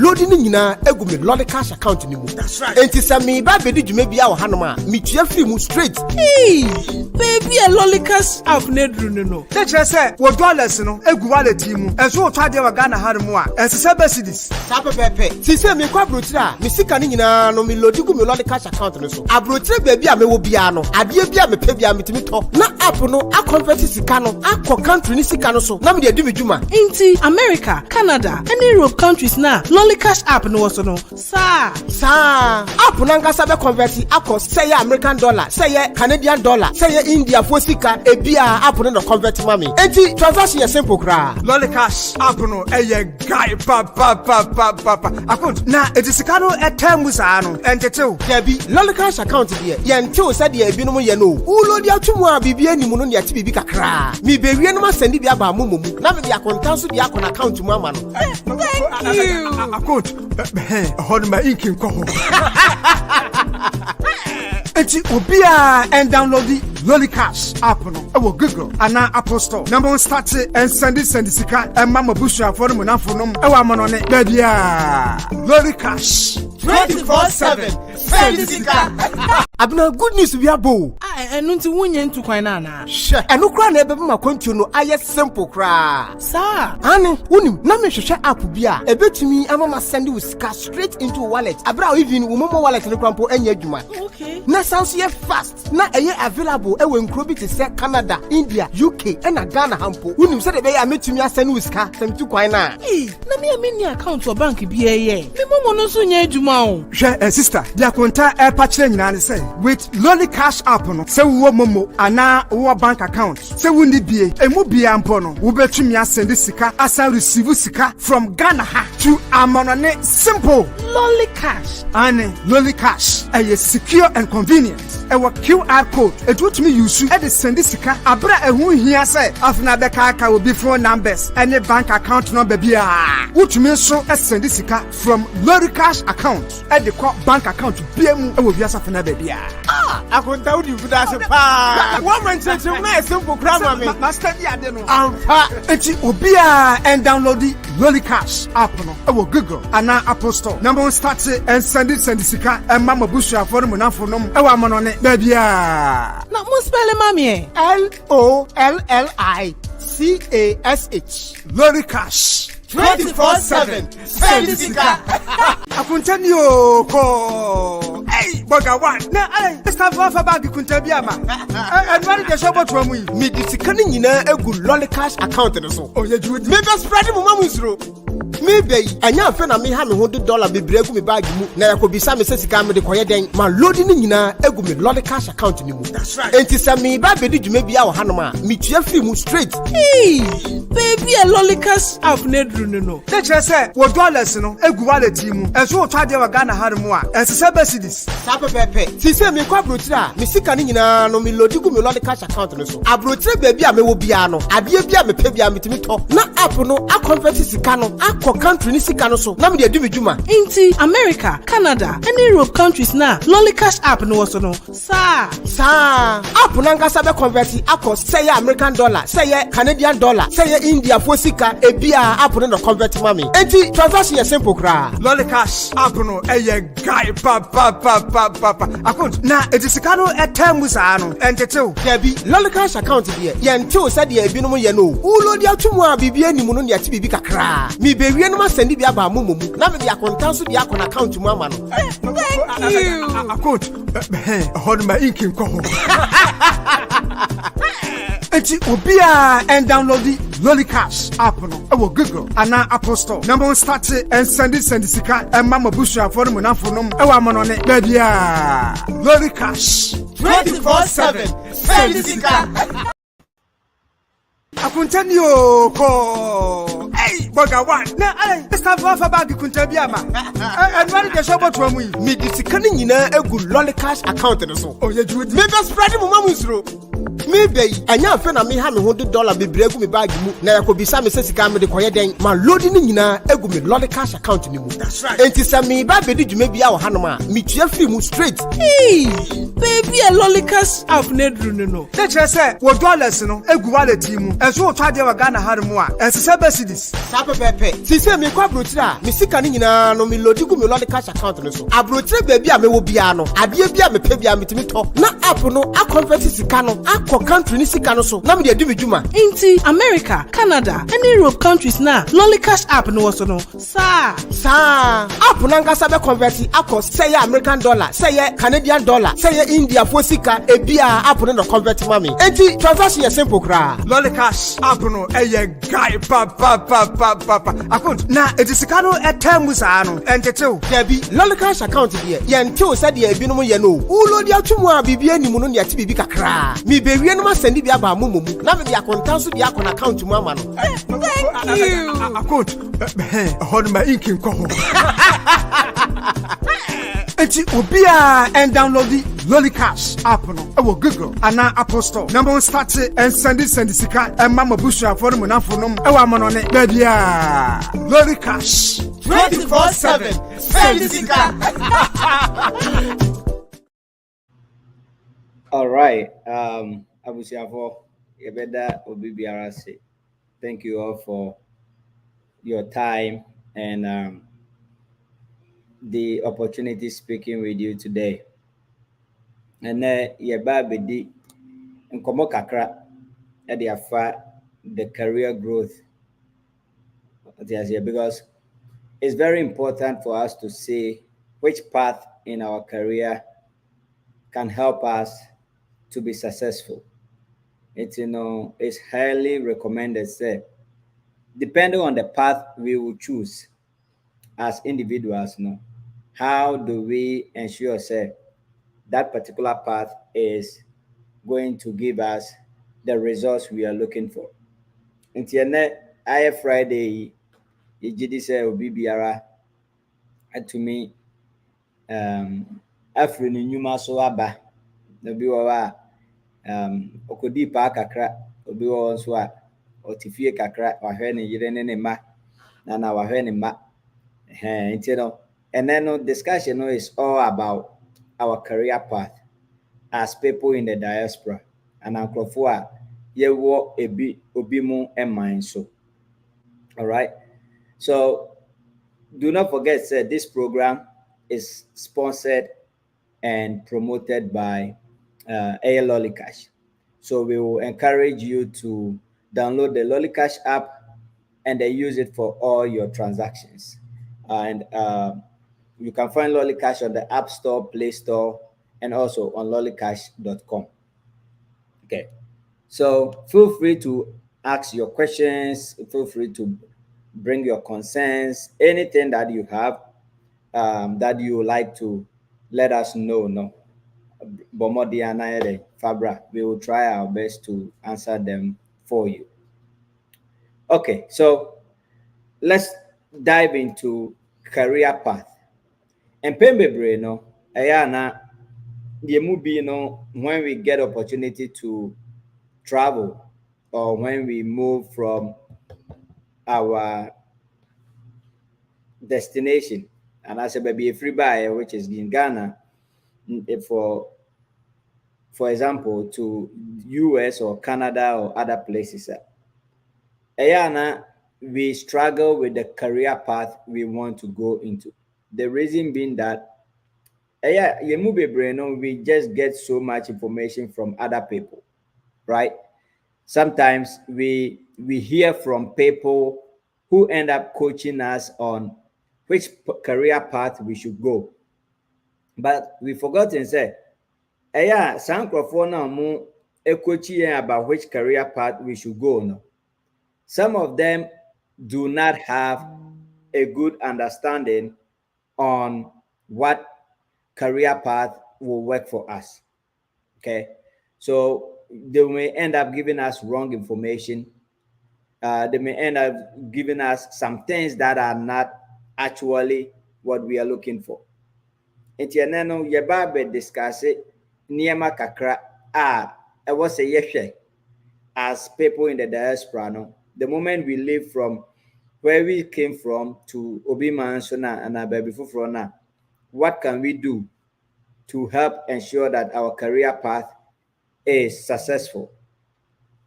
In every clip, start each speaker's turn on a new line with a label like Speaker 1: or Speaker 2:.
Speaker 1: loading nyina egu me lolly cash account ni mu.
Speaker 2: That's right.
Speaker 1: Enti se me ba bedi dwuma bia wo hanoma me tua free mu straight.
Speaker 3: Hey, baby a lolly cash app nedru no.
Speaker 2: Let you say wo dollars no egu wallet mu. Enso otwa de wa Ghana hanoma a. Ense se Mercedes.
Speaker 1: Sa pepepe. Si se me kwa brochira me sika ni nyina no me load gu me lolly cash account no so. Abrochira baby a me wo bia no. Ade bia me pe bia me timi to. Na app no a convert sika no akọ country ni sika no so. Na me de adi me dwuma.
Speaker 3: Inti America, Canada, and Europe countries na lolly cash app no so no. Sa
Speaker 1: app na ngasa be convert akọ say American dollar, say Canadian dollar, say India for sika ebia app no convert mami. Enti transaction is simple kra.
Speaker 2: Lolly cash app no eye guy pa. Account na etisika no etem sa no entetew.
Speaker 1: Debi lolly cash account dey. Ye ntew say dey ebi no ye no. Ulo di atwumu a bibia ni mu no ne ati bibi kakra. Mi be wie no ma send bi aba mu. Na me dey akonta so dey akon account mu ama no.
Speaker 3: Thank you.
Speaker 2: Account hold my ink in ko. Eti obia and download the Lolly Cash app no e wo Google ana Apple Store. Number start and send sika and mama busha for mo na fonom e wa mono ne da bia Lolly Cash
Speaker 1: 24/7 send sika. Abna good news we abo.
Speaker 3: Enu nti wunye ntu kwan na na.
Speaker 1: She enu kra na ebe ma kontu no aye simple kra.
Speaker 3: Sa
Speaker 1: ane wonim na me hwehwe app bia ebetumi ama send you sika straight into wallet. Abra even wo momo wallet no krampo anya adwuma.
Speaker 3: Okay.
Speaker 1: Na sounds ye fast. Na eye available e we nkro bi te se Canada, India, UK and Ghana hampo. Wonim se de be ya metumi asend you sika semtu kwan na.
Speaker 3: Na me ameni account for bank bi eye. Me momo no so nya adwuma o.
Speaker 2: Hwe sister, dia konta e pa kire nyina ne say with Lolly Cash app no se wo momo ana wo bank account se wo ndi bie emu bia mpo no wo betumi asend sika asa receive sika from Ghana ha to amonone simple.
Speaker 3: Lolly Cash
Speaker 2: ane Lolly Cash is secure and convenient. Ewa QR code etutumi use e de send sika abra ehu hia say afna be ka obi phone numbers any bank account number bia utumi so send sika from Lolly Cash account e de ko bank account bia mu e wo bia safna be bia.
Speaker 1: Akonta udi fuda se pa. One man say na simple grammar me.
Speaker 2: Master dia de no.
Speaker 1: Ampa
Speaker 2: Eti obia and download the Lolly Cash app no e wo Google ana Apple Store. Number start and send sika and mama busha for mo na fonom e wa mono ne ba bia.
Speaker 3: Na mo spell mami
Speaker 1: LOLLICASH.
Speaker 2: Lolly Cash
Speaker 1: 24/7 send sika.
Speaker 2: Akuntanio ko hey boga one na start for bag kuntabia ma and what the shop to mu
Speaker 1: Me di sika ni nyina egu Lolly Cash account no so.
Speaker 2: oh you do
Speaker 1: Me be spread mo mamu suro. Me be anya afa na me ha me ho $1 bebre egu me bag mu na yakobisa me sika me de koye den ma load ni nyina egu me Lolly Cash account ni mu.
Speaker 2: That's right.
Speaker 1: Enti se me ba bedi dwuma bia wo hanoma me tua free mu straight.
Speaker 3: Hey, baby a lolly cash app nedru no.
Speaker 2: Let you say wo dollars no egu wallet mu. Enso otwa de wa Ghana hanoma a. Ense se Mercedes.
Speaker 1: Sa pepepe. Si se me kwa brochira me sika ni nyina no me load gu me Lolly Cash account no so. Abrochira baby a me wo bia no. Ade bia me pe bia me timi to. Na app no a convert sika no akọ country ni sika no so. Na me de adi me dwuma.
Speaker 3: Inti America, Canada, and Europe countries na lolly cash app no so no. Sa
Speaker 1: app na ngasa be convert akọ say American dollar, say Canadian dollar, say India for sika ebia app no convert mami. Enti transaction is simple kra.
Speaker 2: Lolly Cash app no eye guy pa. Account na etisika no etem sa no entetew.
Speaker 1: Debi Lolly Cash account dey. Ye ntew say dey ebi no mo ye no. Ulo di atwumu a bibia ni mu no ne ati bibi kakra. Mi be wie no ma send bi aba mu. Na me dey akonta so dey akon account mu ama no.
Speaker 3: Thank you.
Speaker 2: Account hold my ink in ko. Eti obia and download the Lolly Cash app no e wo Google ana Apple Store. Number start and send sika and mama busha for mo na fonom e wa mono ne ba bia Lolly Cash
Speaker 1: 24/7 send sika.
Speaker 2: Akuntanio ko hey boga one na start for bag kuntabia ma and what the shop to mu
Speaker 1: Me di sika ni nyina egu Lolly Cash account no so.
Speaker 2: oh you do
Speaker 1: Me be spread mo mamu suro. Me be anya afa na me ha me ho de dollar bebre egu me bag mu na yakobisa me se sika me de koye den ma load ni nyina egu me lolly cash account ni mu.
Speaker 2: That's right.
Speaker 1: Enti se me ba be di dwuma bia wo hanom a me tua free mu straight.
Speaker 3: Hey, baby, a lolly cash app nedru no.
Speaker 2: Let's say wo dollars no egu wallet mu. Enso wo twade wa Ghana hanom a ensese besides.
Speaker 1: Sa pepepe. Ti se me kwa brochira me sika ni nyina no me load gu me lolly cash account no so. Abrochira baby a me wo bia no. Ade bia me pe bia me timi to. Na app no a convert sika no akọ country ni sika no so. Na me de di me dwuma.
Speaker 3: Inti America, Canada, and Europe countries na lolly cash app no so no. Sa
Speaker 1: app na ngasa be convert akọ say American dollar, say Canadian dollar, say India for sika ebia app no convert mami. Enti transaction is simple kra.
Speaker 2: Lolly cash app no eye guy pa. Account na etisika no etem sa no entetew.
Speaker 1: Debi lolly cash account dey. Ye ntew say dey ebi no ye no. Ulo di atwumu a bibia ni mu no ne ati bibi kakra. Mi be wie no ma send bi aba amomu. Na me dey akontan so bi akọ na account mu ama no.
Speaker 3: Thank you.
Speaker 2: Account hold my inking ko ho. Enti obia and download the Lolly Cash app no e wo Google ana Apple Store. Number 1 start and send sika and mama busua for no nafo no e wa mono ne bia Lolly Cash
Speaker 1: 24/7 send sika.
Speaker 4: All right. Abusiafo, Yebeda Obibiarase. Thank you all for your time and the opportunity speaking with you today. And Yeba Bedi Nkomo Kakra Ediafa the career growth. Because it's very important for us to see which path in our career can help us to be successful. It's it's highly recommended, say, depending on the path we will choose as individuals, how do we ensure, say, that particular path is going to give us the results we are looking for. Internet, I Friday, you say obi biara to me afro ni nyuma so aba obi wa okodi pa kakra obi wo so a otifie kakra wa hwe ne yire ne ma na wa hwe ne ma and then discussion is all about our career path as people in the diaspora and ankrofo a ye wo obi mu mind so. All right, so do not forget that this program is sponsored and promoted by Lolly Cash. So we will encourage you to download the Lolly Cash app and then use it for all your transactions. And you can find Lolly Cash on the App Store, Play Store, and also on lollycash.com. Okay, so feel free to ask your questions. Feel free to bring your concerns, anything that you have that you would like to let us know. Bomodiana Fabra, we will try our best to answer them for you. Okay, so let's dive into career path. And Pembebre, ayana yemubi, when we get opportunity to travel or when we move from our destination, and I said maybe a free buyer, which is in Ghana, for example, to US or Canada or other places. Ayana, we struggle with the career path we want to go into. The reason being that we just get so much information from other people, right? Sometimes we hear from people who end up coaching us on which career path we should go. But we forgot and said, some coaching about which career path we should go. No. Some of them do not have a good understanding on what career path will work for us. Okay, so they may end up giving us wrong information. They may end up giving us some things that are not actually what we are looking for. Entianeno yebabe discuss it niyama kakra I was a yes, as people in the diaspora, no, the moment we leave from where we came from to Obi Mansona and Ababy Fufrona, what can we do to help ensure that our career path is successful?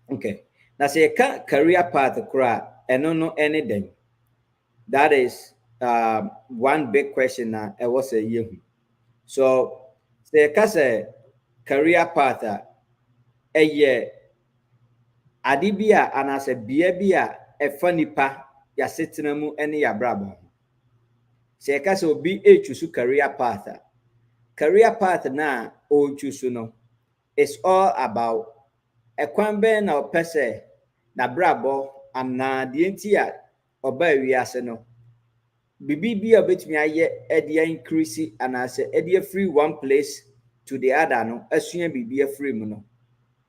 Speaker 4: Okay. Now, say career path, and no anything. That is one big question. I was a year. So, say, career path, a year. Adibia and as a bia a funny pa ya setinamu any ya brabo. Say kasa obi choose career path. Career path na o choose no. It's all about a kwambe na opese na brabo and na the entia oba wiase no. Bibi bia betumi aye e increase and as e free one place to the other no asua bibi free mu no.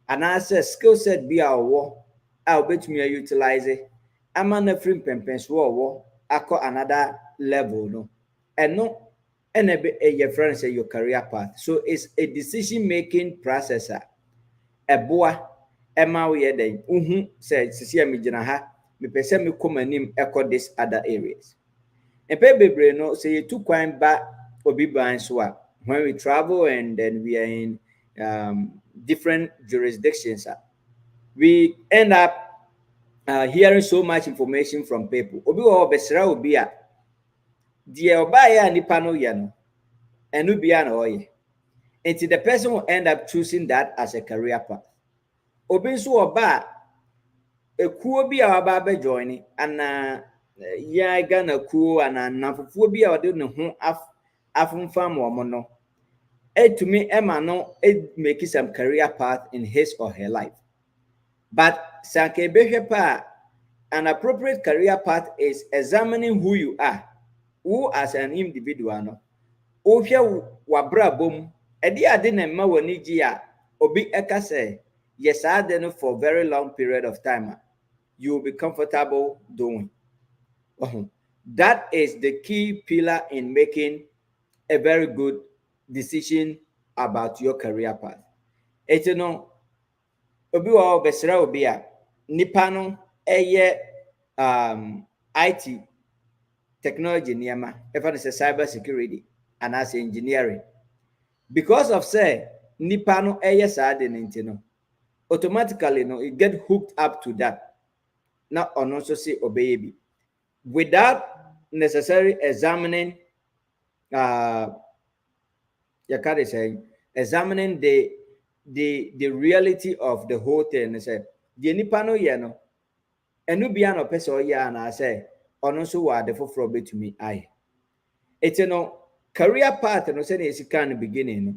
Speaker 4: And as a skill set be our war, I'll bet me utilize it. I'm on a free pempens war, I call another level, no, and no, and your friend say your career path. So it's a decision making process. A boy, Emma, we are then, said Cecilia Mijanaha, me person me come and name echo this other areas. And baby, no, say you took quite back or be blind swap when we travel and then we are in different jurisdictions, we end up hearing so much information from people. Obi wa besra obi a die obaya nipa no ye no enu bia na oye. Until the person will end up choosing that as a career path. Obi nso oba ekuo bi a waba be join ana ya Ghana kuo ana nafufuo bi a ode ne ho afumfam wo mo no. To me, Emma no it make some career path in his or her life. But Sanke Behepa, an appropriate career path is examining who you are, who as an individual no. Ohia wabra bom, edi ade na ma wani ji a obi eka say yes I no for a very long period of time. You will be comfortable doing. That is the key pillar in making a very good decision about your career path. It's no obi wa besra obi a nipa no eye IT technology niema efa no cyber security and as engineering because of say nipa no eye saade nti no automatically no it get hooked up to that now on also say obey bi without necessarily examining examining the reality of the whole thing. Say the nipa no ye no enu bia no pese o ya na say ono so wa de foforo betumi ai it's no career path no say na esika no beginning no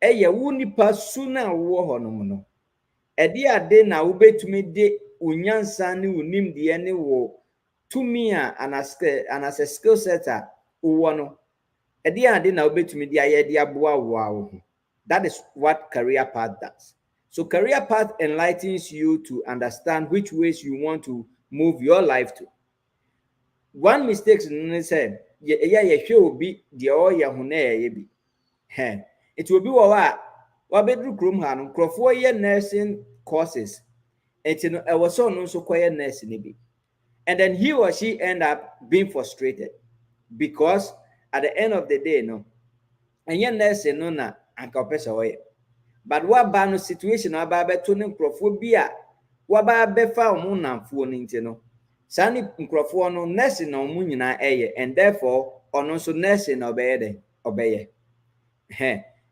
Speaker 4: eye wo nipa su na wo ho no no e de ade na wo betumi de unyansa ne unim de ne wo tumi a anase skill set a wo no e de ade na wo betumi de aye de aboa wo. That is what career path does. So career path enlightens you to understand which ways you want to move your life to. One mistake is say, be the oya hune bi. It will be wa bedru krom ha no krofo ye nursing courses. And you know, I was so no so quiet nursing bi. And then he or she end up being frustrated because at the end of the day, no, and ye nursing no na anka opesa oye. But what ba no situation aba beto ne nkrofo bi a waba befa omo namfo no nti no sani nkrofo no nurse na omo nyina eye and therefore ono so nurse na obeye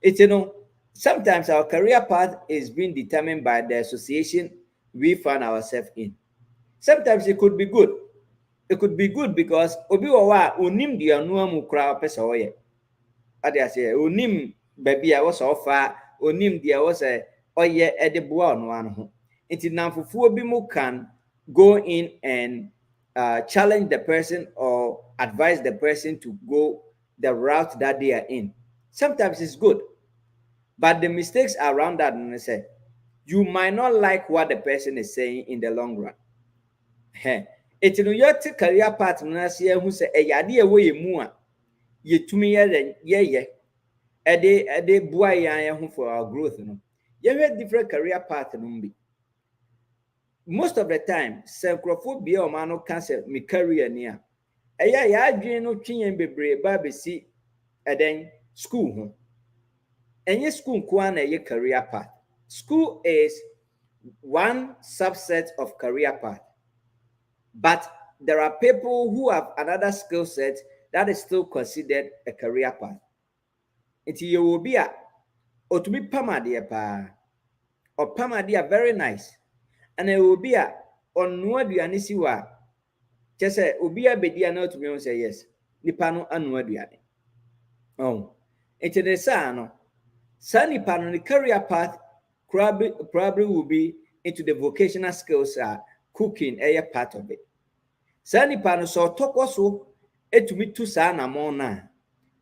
Speaker 4: it's you know sometimes our career path is being determined by the association we find ourselves in. Sometimes it could be good because obi wa onim de anu amu kra opesa oye ade ase onim baby a was offer onim dia was a oye edeboa no an ho nti namfufuo bi mu can go in and challenge the person or advise the person to go the route that they are in. Sometimes it's good, but the mistakes around that and say you might not like what the person is saying in the long run. It's no your career path na say who say e yade e wo yemu a yetumi ye ede bua yan ho for our growth no You have different career path no be. Most of the time, xenophobia or mano cancer me career near. Ya dream no chin bebre baby see and then school ho. And your school kwana your career path. School is one subset of career path. But there are people who have another skill set that is still considered a career path. It will be a or to be pamadia pa or pamadia very nice. And it will be a on what you anisiwa. Just say Ubia bedia not to me say yes. Nipano anwadiani. Oh, it's the sano. Sunny pano the career path probably will be into the vocational skills cooking a part of it. Sunny pano so talk also it to me to sana mona.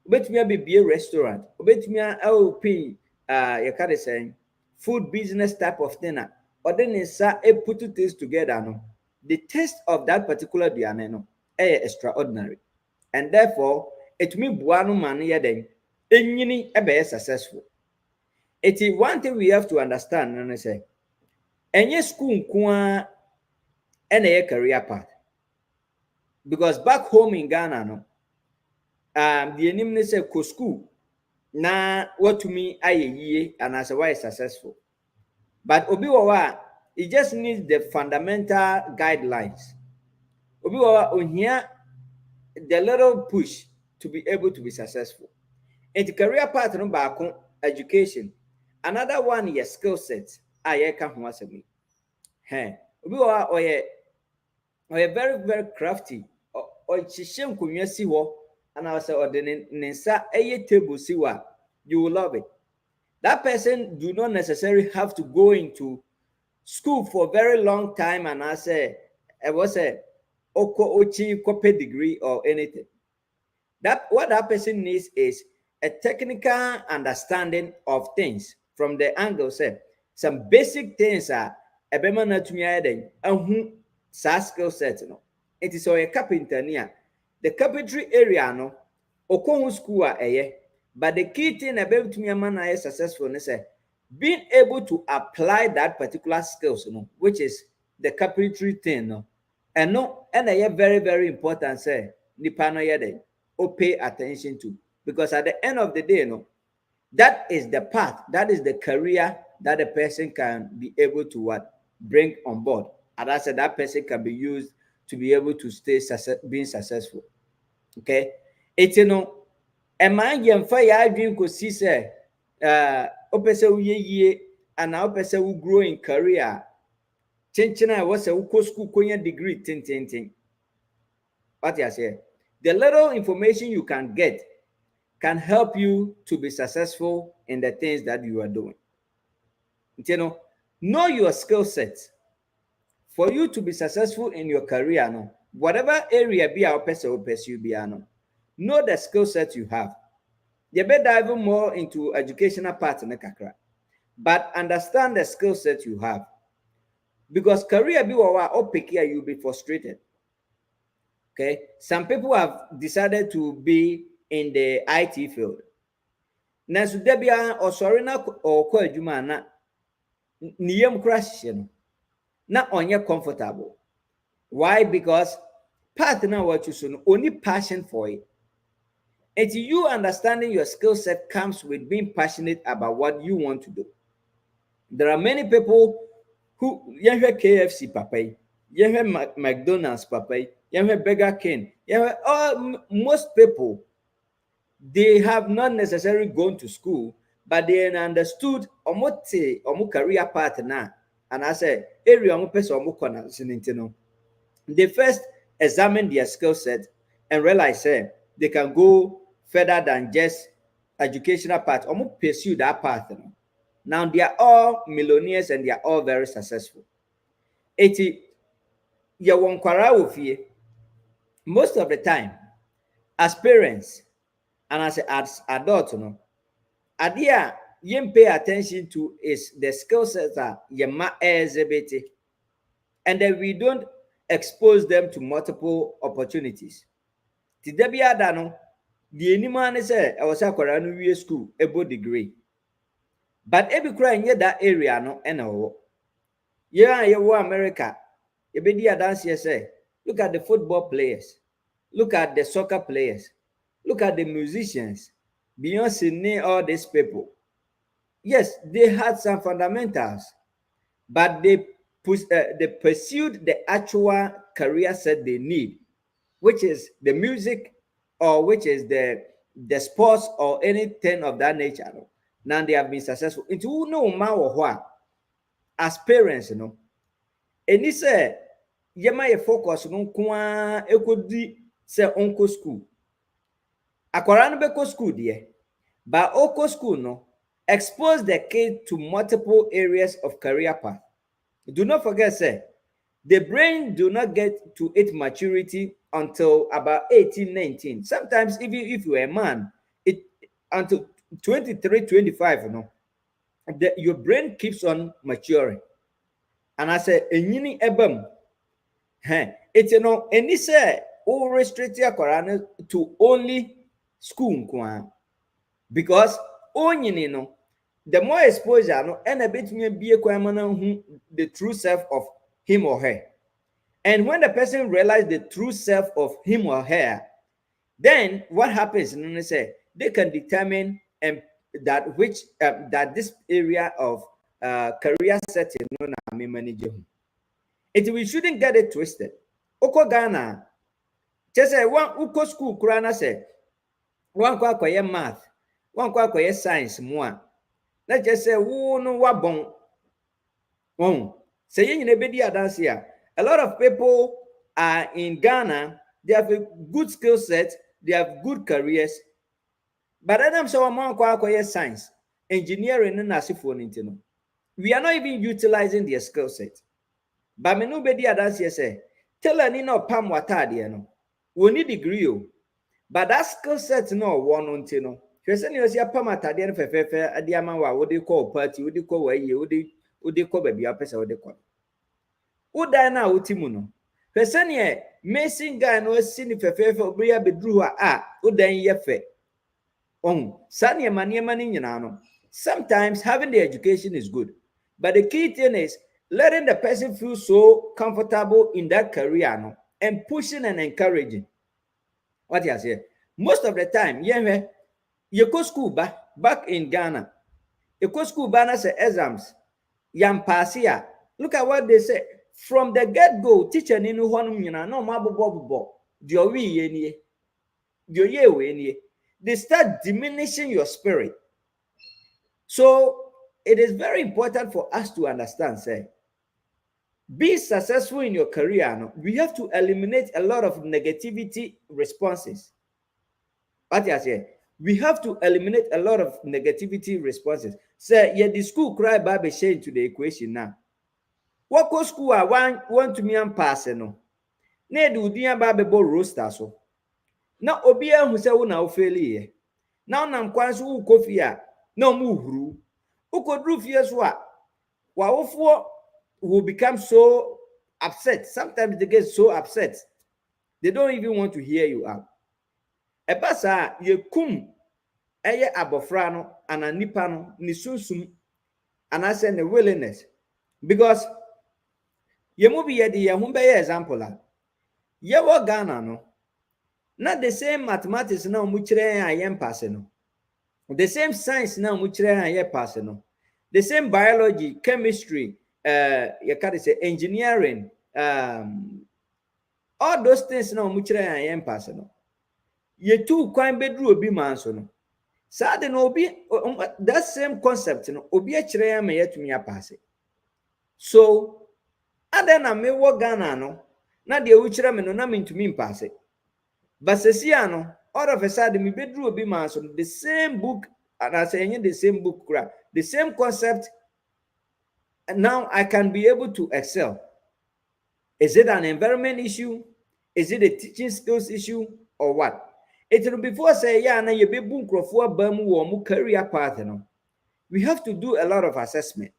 Speaker 4: Bet me be a restaurant, bet me open you can say food business type of dinner, or then it's put two things together. No, the taste of that particular diane no extraordinary, and therefore it me buano man then enyini ebe successful. It is one thing we have to understand, and I say, any school kwa any career path, because back home in Ghana no. The name say ko school na what to me aye and as a why successful. But obi wawa it just needs the fundamental guidelines. Obi wawa ohia the little push to be able to be successful. And the career path no back education. Another one is skill set. Aye ka ho asemi. Obi wawa oye very very crafty. Or chishem kunwa si ho. And I say, Nisa a table siwa, you will love it. That person do not necessarily have to go into school for a very long time. And I say, I was a oko ochi kope degree or anything. That what that person needs is a technical understanding of things from the angle. Say some basic things are a bema na tumia and skill set. No, it is a carpenter near. The carpentry area no okon school but the key thing about to me man is successful is being able to apply that particular skills which is the carpentry thing no and no and very very important say nipa no ye pay attention to, because at the end of the day no that is the path, that is the career that a person can be able to what bring on board, and I said that person can be used to be able to stay being successful. Okay, it's a man yemfa ya dream ko see say opese wo ye and now opese wo grow in career chenchena was a wo school konya degree tin. What you say, the little information you can get can help you to be successful in the things that you are doing. Know your skill set for you to be successful in your career. No, whatever area be our person pursue be know the skill set you have. You better dive more into educational part in the kakra, but understand the skill set you have, because career be or pick here you'll be frustrated. Okay, some people have decided to be in the IT field. Now, so there be or sorry na or call you man na niyem crash na onye comfortable. Why? Because partner what you soon only passion for it. And you understanding your skill set comes with being passionate about what you want to do. There are many people who KFC papa, McDonald's papa, Burger King, most people, they have not necessarily gone to school, but they understood omo career path now. And I say, area omo person omo kona sinintino. They first examine their skill set and realize they can go further than just educational path. Omo pursue that path. Now they are all millionaires and they are all very successful. Most of the time, as parents and as adults, idea you pay attention to is the skill sets that you exhibit, and then we don't expose them to multiple opportunities. Today, be the anyone say I was a school, a degree. but every cry near that area no eno. Yeah, you America. You be there dance here say, look at the football players, look at the soccer players, look at the musicians, Beyonce, all these people. Yes, they had some fundamentals, but they pursued the actual career set they need, which is the music or which is the sports or anything of that nature. No? Now they have been successful. Into who know ma or what as parents, you know. And he said, Yema ye focus no kwa ekodi say onko school. Akwara no beko school there. But oko school no expose the kid to multiple areas of career path. Do not forget, say, the brain do not get to its maturity until about 18, 19. Sometimes even if you're a man, it until 23, 25, you know, your brain keeps on maturing. And I say, enyini ebam, it's you know, and this all restrict your to only school, because onyini no, the more exposure no, and a bit may be a who the true self of him or her. And when the person realizes the true self of him or her, then what happens? They can determine that this area of career setting no na me manage. We shouldn't get it twisted. Oko Ghana, just say one uko school kurana say one kwa math, one kwa science more. Let's just say who no wabon. Say in a bedi dance here. A lot of people are in Ghana, they have a good skill set, they have good careers. But I'm so among science, engineering, and asifo. We are not even utilizing their skill set. But me no bedi dance here say, tell her no pam watadi no. We need degree, but that skill set no one on no. Person you see a pam atadi and fefe adiama wa what they call party, what they call way, what they call baby a person what they call. Uda na utimu no. Person ye mason guy no see ni fefe obriya bedru a uda ye fe. Sanya mani nyina no. Sometimes having the education is good, but the key thing is letting the person feel so comfortable in that career no, and pushing and encouraging. What you say? Most of the time, you go school back in Ghana. You go school na say exams. Yam passia. Look at what they say. From the get-go, teacher ni no honum nyina no mabobo. They start diminishing your spirit. So it is very important for us to understand, say, be successful in your career. No, we have to eliminate a lot of negativity responses. What you say? We have to eliminate a lot of negativity responses. Say, yeah, the school cry baby shade to the equation now. What co school I want to me and pass no? Ne do dia baby bo roster so. Now obia who say una fail now nam kwan so kofi a na mu huru. Ukodru fie so a wa will become so upset. Sometimes they get so upset. They don't even want to hear you out. Ebasa ye kum eye abofra no ananipa no ni sunsum anase ne willingness because ye mu bi ye de ye hu be example la ye wo Ghana no not the same mathematics na mu kire a ye mpase no the same science na mu kire a ye pass no the same biology chemistry you can say engineering all those things na mu kire a ye mpase no ye two kwan bedru obi man so no sad no obi that same concept no obi a kire ya me yetumi apase so adena me wo Ghana no na de wo kire me no na me ntumi mpase but sesia no all of a sudden me bedru obi man so the same book and I say the same book the same concept and now I can be able to excel. Is it an environment issue? Is it a teaching skills issue or what? It will before say yeah na you be boom crofo bamu wo mu career path no. We have to do a lot of assessment.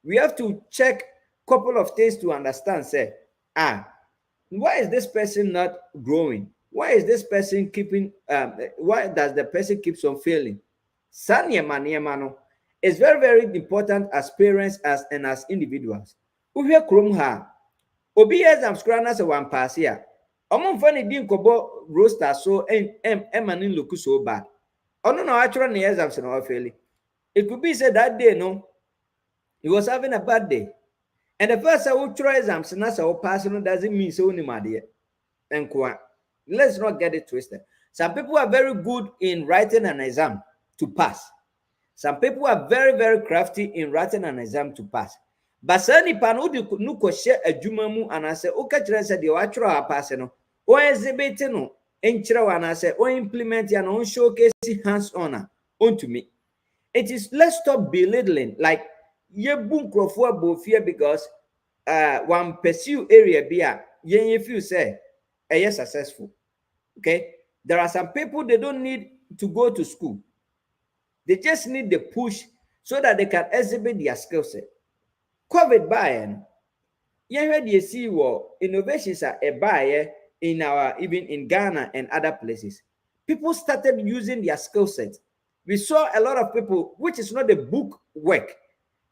Speaker 4: We have to check couple of things to understand say why is this person not growing? Why is this person keeping why does the person keeps on failing? Sanya maniema no It's very, very important as parents and as individuals. We hear krom ha. Obi exams kura say one pass here. Omo mfa ne din kobo roster so emanin look so bad. Ono na actually ne exams no fairly. It could be said that day no, he was having a bad day. And the first I try exams na say pass no doesn't mean so ni made. Enko. Let's not get it twisted. Some people are very good in writing an exam to pass. Some people are very, very crafty in writing an exam to pass. But sani pano no ko share adwuma mu anase o ka kire se de o atwero pass no o exhibit no enkyere wa anase o implement ya no showcase hands on onto me. It is, let's stop belittling like ye bu nkrofo abofia because one pursue area bia ye feel say successful. Okay, there are some people they don't need to go to school. They just need the push so that they can exhibit their skill set. COVID by you heard you see what innovations are a buyer in our even in Ghana and other places. People started using their skill set. We saw a lot of people, which is not the book work.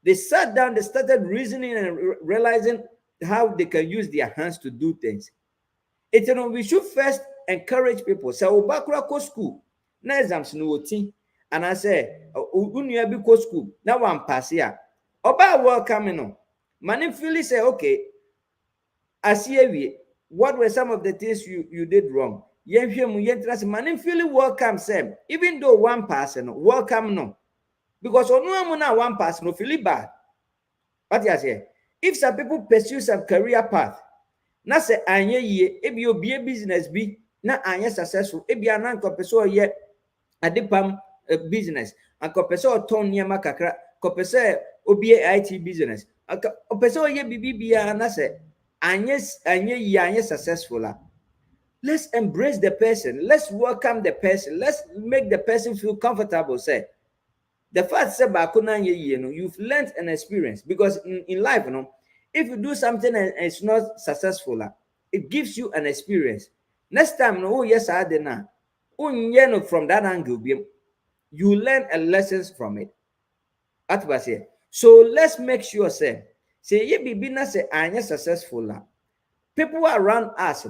Speaker 4: They sat down, they started reasoning and realizing how they can use their hands to do things. It's, you know, we should first encourage people. So Obakura ko school, na exams no ti, and I say, unuya bi ko school, na one pass here. Oba welcome no. Mani feel say, okay, I see what were some of the things you did wrong? Mani feel welcome, Sam. Even though one person, welcome no. Because on one person, no feel bad. What you say? If some people pursue some career path, na say anye ye, if you be a business be, na anye successful, if you are not person ye adipam business, and person ton niema kakra, person obi IT business, person ye bibia na say anye successful. Let's embrace the person. Let's welcome the person. Let's make the person feel comfortable. Say the fact you've learned an experience because in life, if you do something and it's not successful, it gives you an experience. Next time, yes, I did not. From that angle, you learn a lessons from it. So let's make sure, say ye be not say I'm successful. People around us,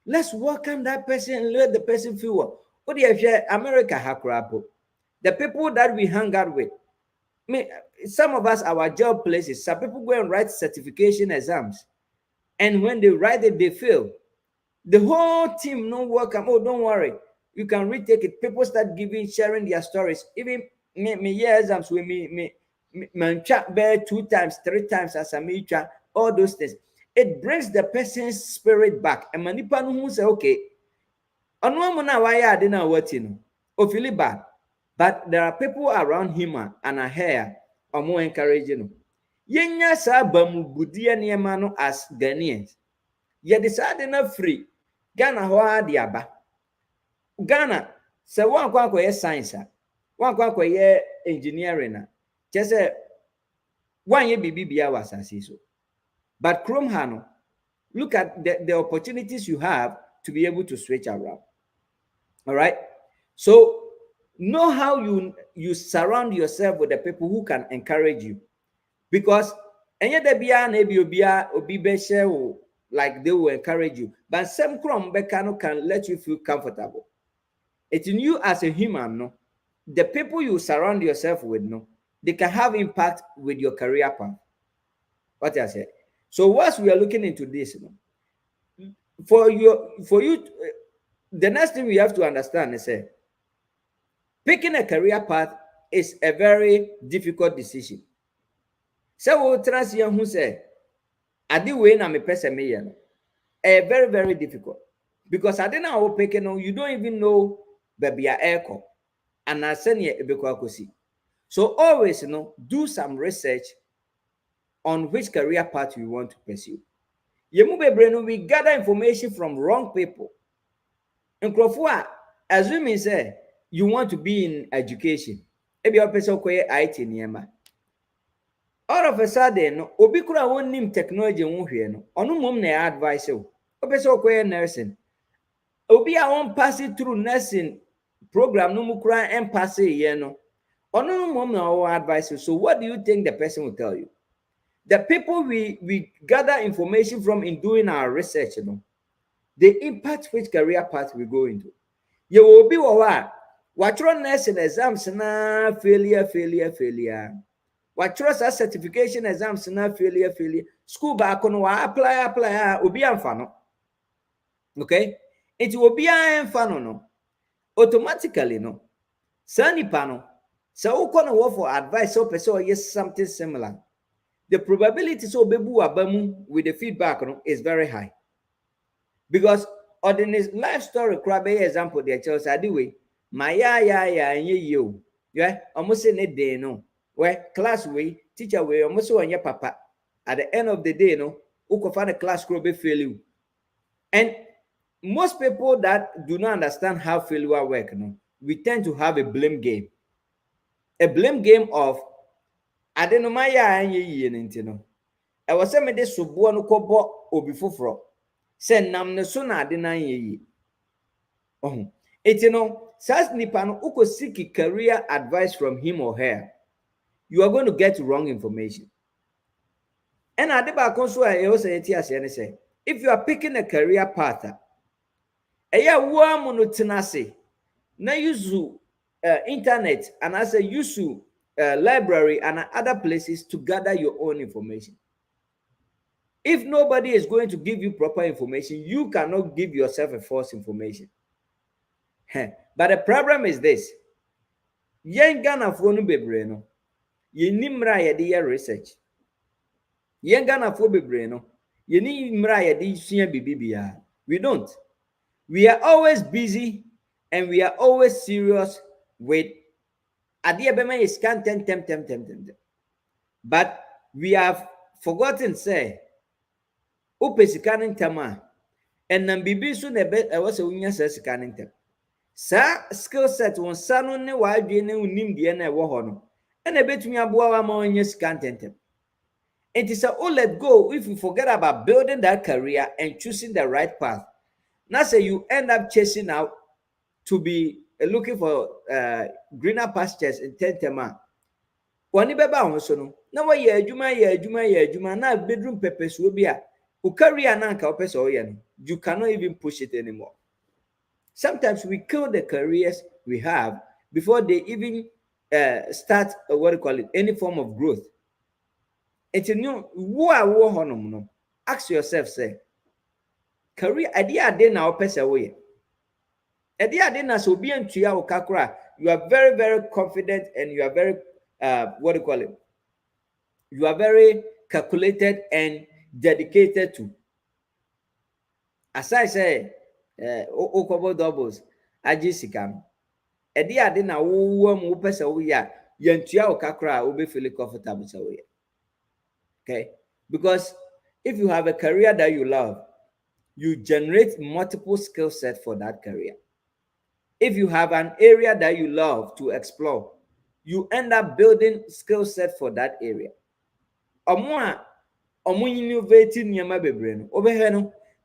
Speaker 4: let's welcome that person and let the person feel what do you share America hakrapo. The people that we hang out with. Some of us, our job places, some people go and write certification exams. And when they write it, they fail. The whole team no welcome. Oh, don't worry. You can retake it. People start sharing their stories. Even me exams with me chat bear 2 times, 3 times as a major, all those things. It brings the person's spirit back. And many people who say, okay, on one why I didn't know what or feel bad. But there are people around him and are here are more encouraging. Yenya sa bamu budia niemano as Ghanaians. Ye decide na free. Ghana ho adiaba. Ghana se wan kwa ye science, wan kwa ye engineering. Just say one ye bibia was so. But Chrome Hano, look at the opportunities you have to be able to switch around. All right. So know how you surround yourself with the people who can encourage you, because like they will encourage you, but some can let you feel comfortable. It's in you as a human, no, the people you surround yourself with, no, they can have impact with your career path. What I said. So once we are looking into this, for you, the next thing we have to understand is picking a career path is a very difficult decision. So we trust you who say, I do win I'm a person very, very difficult. Because I didn't know picking you don't even know baby echo and I send you. So always do some research on which career path you want to pursue. We gather information from wrong people. And assuming say you want to be in education, maybe your person IT niema. All of a sudden, obikura won nim technology won hwe no. Onu mom na advice o. Person nursing. Obi a won pass it through nursing program no mu kura en pass ye no. Or advice you. So what do you think the person will tell you? The people we gather information from in doing our research, they impact which career path we go into. You will be what nursing exams na failure. What trust certification exams na failure. School back on apply obi amfa no. Okay? It will be amfa no. Automatically no. Sani pano. So who work for advice or person yes something similar. The probability so bebu abamu with the feedback is very high. Because ordinary life story crab example the Chelsea anyway. My and you. Yeah, almost say ne day no. Where class way, teacher way, almost on your papa. At the end of the day, no, who can find a class group fail you. And most people that do not understand how failure work, we tend to have a blame game. A blame game of I don't know my and ye. I was saying this subuan kobo obifufro. Send nam ne so na ade nan ye. Oh, says nipa uko seek career advice from him or her. You are going to get wrong information. And ade ba konso a e say say if you are picking a career path, eya wo amono tenase na use internet and as a use library and other places to gather your own information. If nobody is going to give you proper information, you cannot give yourself a false information. But the problem is this. Yen Ghana for no bebre no. Ye nimra ye de research. Yen Ghana for bebre no. Ye ni mra ye de sua bibia. We don't. We are always busy and we are always serious with adia bema is can tem. But we have forgotten say opesikanin tema and nan bibi so na be was a unya sikanin tem. Sa skill set won sano ne wadwe ne unim de na ewo ho no na betumi aboa wa ma onye sikanin. It is a let go if you forget about building that career and choosing the right path. Now say you end up chasing out to be looking for greener pastures in Tentema. Wani beba honso no na wa ye adwuma na bedroom purpose wo bia o career na nka opese o ye no you cannot even push it anymore. Sometimes we kill the careers we have before they even start any form of growth. It's a new no. Ask yourself, say, career idea de na opese wo ye. Idea de na so bi antua o kakra, you are very, very confident and you are very you are very calculated and dedicated to. As I say, okobo doubles, ajisikam. Idea de na wo mu pese wo ya, yantua o kakra, wo be feel comfortable so ye. Okay? Because if you have a career that you love, you generate multiple skill sets for that career. If you have an area that you love to explore, you end up building skill set for that area. Omo innovating nyama bebre no obehwe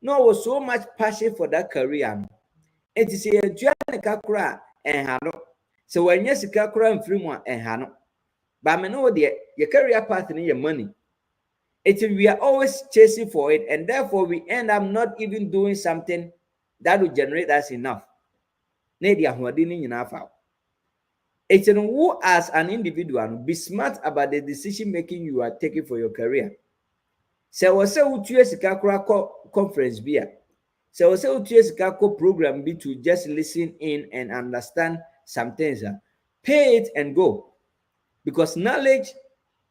Speaker 4: no was so much passion for that career no. Enti se yantua ne kakra enha no. Se wanya sika kra mfiri mu enha no. Ba me no de your career path ni your money. We are always chasing for it, and therefore we end up not even doing something that will generate us enough. It's who as an individual be smart about the decision making you are taking for your career. So was say utu sika conference beer. So was say utu sika program be to just listen in and understand some things. Pay it and go. Because knowledge,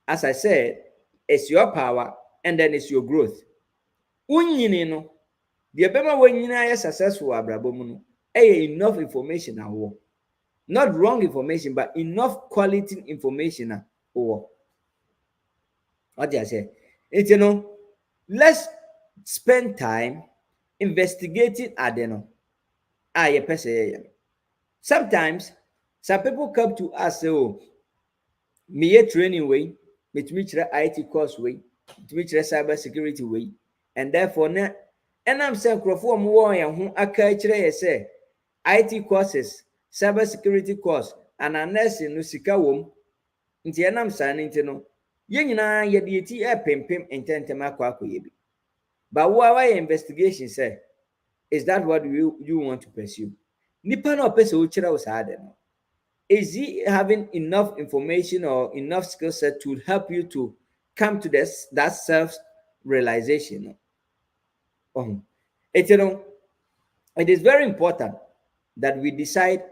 Speaker 4: as I said, it's your power and then it's your growth. Unyini no, the bema when you are successful abrabomuno, enough information now. Not wrong information, but enough quality information. What do I say? It's let's spend time investigating adeno. Sometimes some people come to us say, oh, me training way. Which IT course way, which cyber security way, and therefore and I'm saying Crawford who I say IT courses, cyber security course, and unless in Nusika womb, nti enam saa ne nti no ye nyinaa ye de eti pempem intentem akwa bi but wo our investigation say is that what you want to pursue nipa na opese wo kira wo saa de no is he having enough information or enough skill set to help you to come to this that self realization? It, it is very important that we decide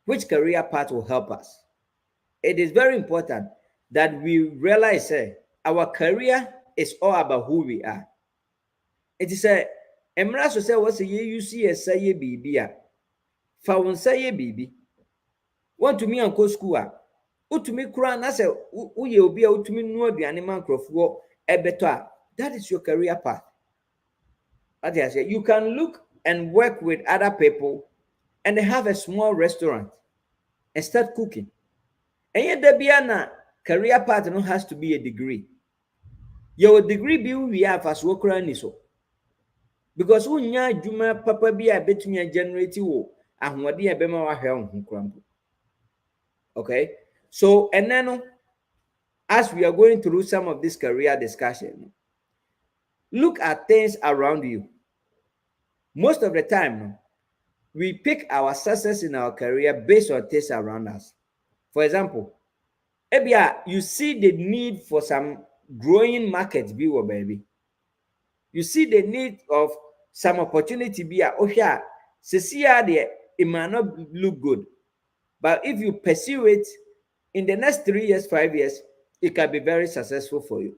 Speaker 4: which career path will help us. It is very important that we realize our career is all about who we are. It is a emra so say what say you see say ye bibi a fa won say ye bibi want to me and go school a utumi kura na say uye obi a utumi nu aduane man krofo ebeto a that is your career path. What I say, you can look and work with other people and have a small restaurant and start cooking. And yet the biana career path no has to be a degree. Your degree be we have as worker ni so. Because unya juma papa bi a betumi generate wo ahwode e bema wa hwe ho krampo. Okay? So and then as we are going through some of this career discussion, look at things around you. Most of the time, we pick our success in our career based on things around us. For example, ebia you see the need for some growing market be or baby. You see the need of some opportunity be a ohia sesia there it might not look good. But if you pursue it in the next 3 years, 5 years, it can be very successful for you.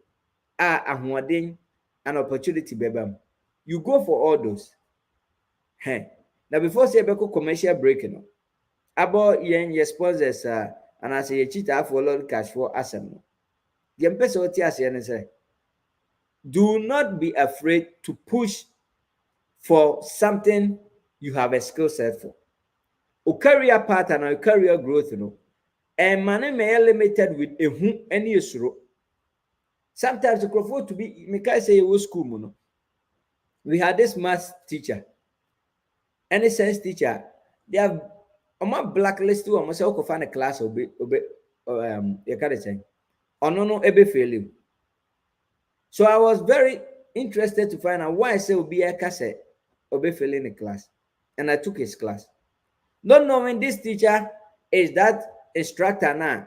Speaker 4: An opportunity bebam. You go for all those. Hey. Now before say beko commercial break no. About yen your sponsors and I say cheat for lot cash for asem. The empesa oti ase say do not be afraid to push for something you have a skill set for. O career path and a career growth, and money may limited with a who any usro. Sometimes you prefer to be, make I say, was school. We had this math teacher, any science teacher, they have on my blacklist to almost all find a class or you can't say, or no, ebe fail you. So I was very interested to find out why I say be a cassette or be failing the class, and I took his class. Not knowing this teacher is that instructor now.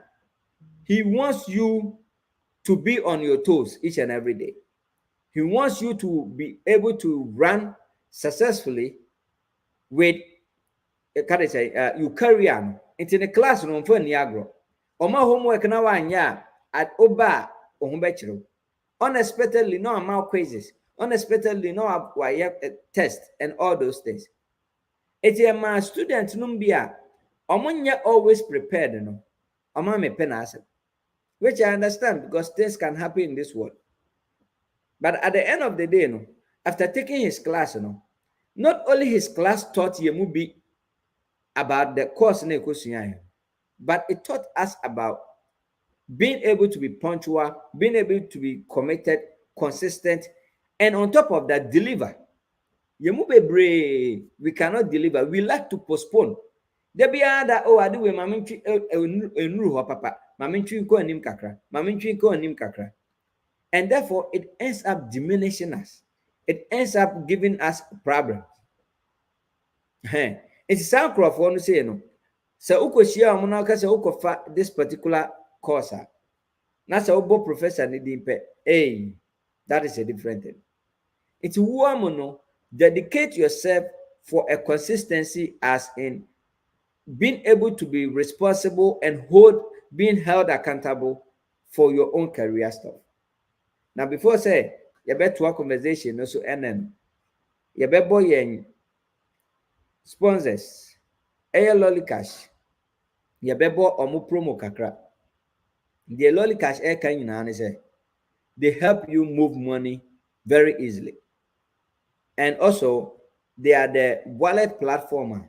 Speaker 4: He wants you to be on your toes each and every day. He wants you to be able to run successfully with can I say you carry on into the classroom for Niagara. Oma homework na wanya at oba ohumbechiru. Unexpectedly, no amount quizzes. Unexpectedly, no test and all those things. It's a my student numbia. Omunya always prepared, no. Oma me penasa. Which I understand because things can happen in this world. But at the end of the day, no, after taking his class, no, not only his class taught Yemubi about the course, but it taught us about being able to be punctual, being able to be committed, consistent, and on top of that, deliver. We cannot deliver. We like to postpone. There be other I do with maminchi papa, maminchi ko anim kakra, maminchi ko anim kakra. And therefore, it ends up diminishing us. It ends up giving us problems. It's some crop for say no. So uko share monaka se uko fa this particular course. That's a obo professor nidimpe. Hey, that is a different thing. It's woman, dedicate yourself for a consistency as in being able to be responsible and being held accountable for your own career stuff. Now, before say you better to conversation also and then you better boy sponsors, lolly cash, you better omu promo kakra. The lolly cash air can you say they help you move money very easily. And also, they are the wallet platform.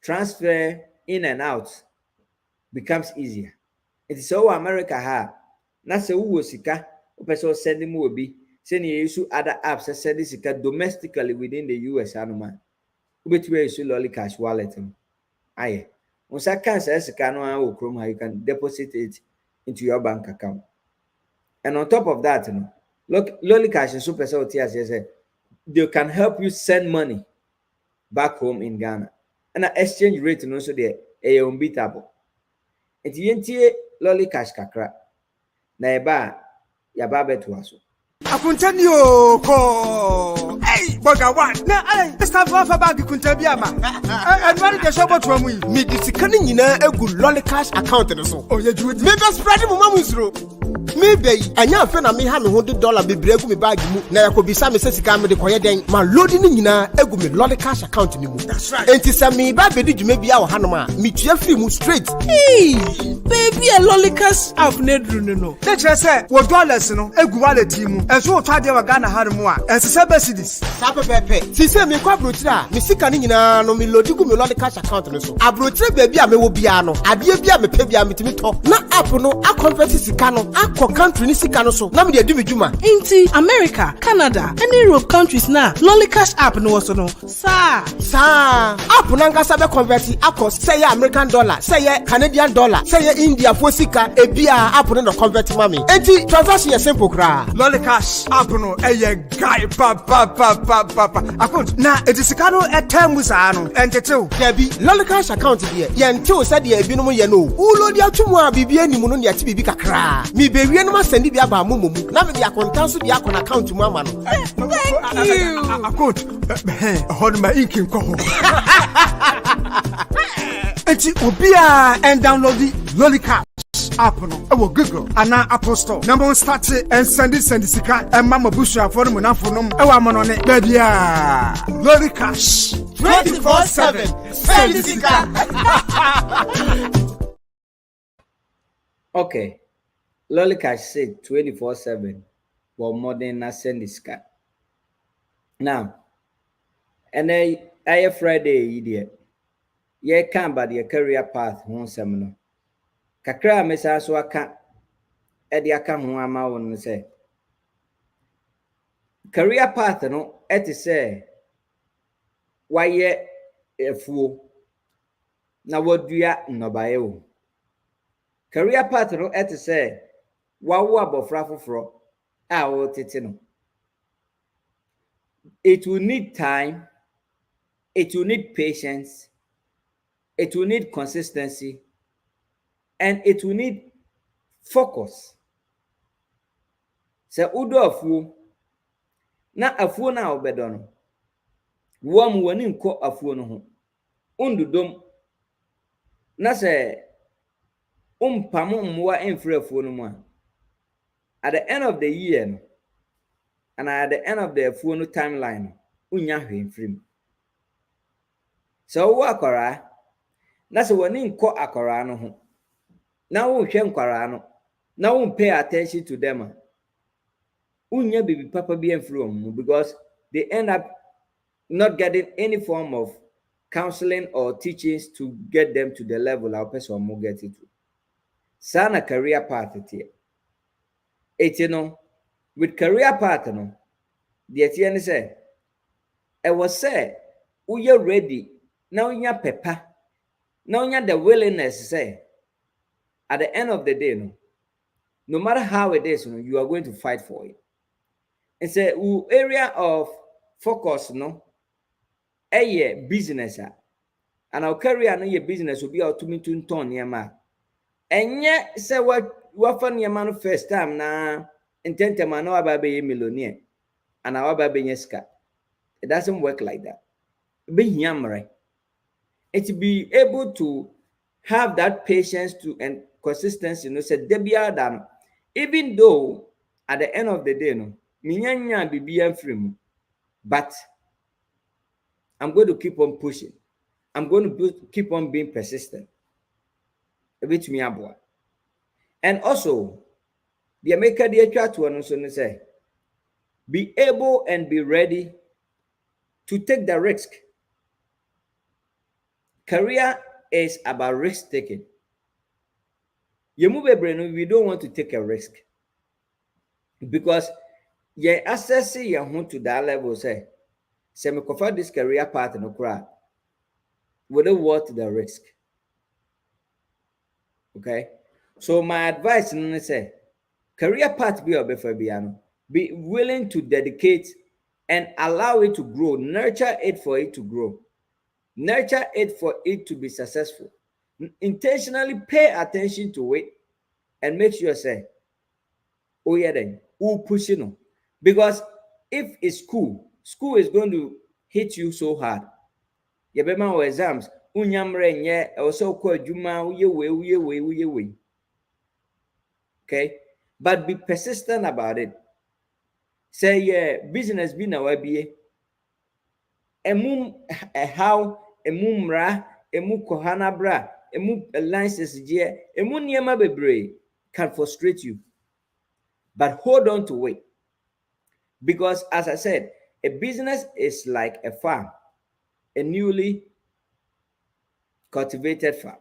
Speaker 4: Transfer in and out becomes easier. It is so America ha. Na se wo sika, o person send mu obi, send you use other apps send sika domestically within the US anoma. Ubetwe use lolly cash wallet. Aye. Once I can say you can deposit it into your bank account. And on top of that, look, Lolly Cash and Super Celtics, they can help you send money back home in Ghana. And the exchange rate also there is unbeatable. And the Lolly Cash kakra na yaba betu aso.
Speaker 2: Akuntanyo ko. Hey, boga one. Na Mr. Vafa bag kuntabia ma. And what the shop to mu?
Speaker 1: Me disika ni nyina egu Lolly Cash account no so.
Speaker 2: Oh, you do it.
Speaker 1: Me be spread mu mamu sro. Me be anya afa na me ha me $100 be bregu me bag mu na yakobisa me sesika me de koye den ma load ni nyina egu me Lolly Cash account ni mu.
Speaker 2: That's right.
Speaker 1: Enti se me ba be di dwuma bia wo hanom a me tua free mu straight.
Speaker 3: Hey, baby, a Lolly Cash app nedru no.
Speaker 2: They just say what dollars no egu wallet mu. Enso o twa de wa Ghana ha mu a. Ense se be cedis.
Speaker 1: Sa pepepe. Si se me kwa brochira me sika ni nyina no me load gu me Lolly Cash account no so. Abrochira baby a me wo bia no. Ade bia me pe bia me timi to. Na app no a convert sika no akọ country ni sika no so. Na me de adu me dwuma.
Speaker 3: Inti America, Canada, and Europe countries na Lolly Cash app no was no. Sa
Speaker 1: app na ngasa be convert akọ say American dollar, say Canadian dollar, say India for sika e bia app no convert mami. Enti transaction is simple kra.
Speaker 2: Lolly Cash app no guy pa. Account na edisika no etemu sa no entetew.
Speaker 1: Debi Lolly Cash account there. Ye ntew say de ebi no mo ye no. Ulo di atumu a bibia ni mu no ne ati bibi kakra. Mi be wie no ma send bi aba mu. Na me de akontan so bi akon account mu ama no.
Speaker 3: thank you.
Speaker 2: Account hold my ink ko ho. Enti obia and download the Lolly Cash app no e wo Google ana Apple Store. Number start and send sika and mama busua for no nafo no e wa mono ne ba bia Lolly Cash
Speaker 1: 24/7 send sika.
Speaker 4: Okay. Lolly Cash said 24/7 for modern na send sika. Now, and I Friday idiot. Ye can ba the career path ho seminar. Kakra mesa so aka e de aka ho ama won say career path no et say why efuo na wadua nnobaye wo. Career path no et say wawo abofra foforo a wo tete no. It will need time, it will need patience, it will need consistency, and it will need focus. Se udo afuo na afuo na obedo no wo mu wani nko afuo no ho undudom na se umpamo mwa enfre afuo no mu a at the end of the year no, and at the end of the afuo no timeline unya hwe mfrim. So wo akora na se wani nko akora no ho na wo hwe nkwara no na wo pay attention to them unya baby papa be from because they end up not getting any form of counseling or teachings to get them to the level our person will get it to. Sana career path here. With career path no, the etienne say, I was say, we are ready now in your pepper, now in the willingness say, at the end of the day, no matter how it is, you are going to fight for it. It's a area of focus, a business, and our career no your business will be out to me to turn your man. And yet, say what fun your man first time now, intent man no about be a millionaire, and our baby yeska. It doesn't work like that. Be yammer. It's be able to have that patience to and consistency, say Debbie Adam, even though at the end of the day, minyanya bibi free, but I'm going to keep on pushing. I'm going to keep on being persistent. A bit me aboa. And also, the America the try to also say, be able and be ready to take the risk. Career is about risk taking. You move a brain, we don't want to take a risk because you assess your home to that level. Say me cover this career path no cry. Would it worth the risk? Okay, so my advice is say career path be obefa be willing to dedicate and allow it to grow, nurture it for it to grow, nurture it for it to be successful. Intentionally pay attention to it and make sure say, oh yeah, then who push you, because if it's school is going to hit you so hard. You be my exams, unyamre nye, also called Juma, uye. Okay, but be persistent about it. Say, yeah, business be na wabi. Emum how emumra emu kohana bra emu license je emu niema bebre can frustrate you, but hold on to it, because as I said, a business is like a farm, a newly cultivated farm,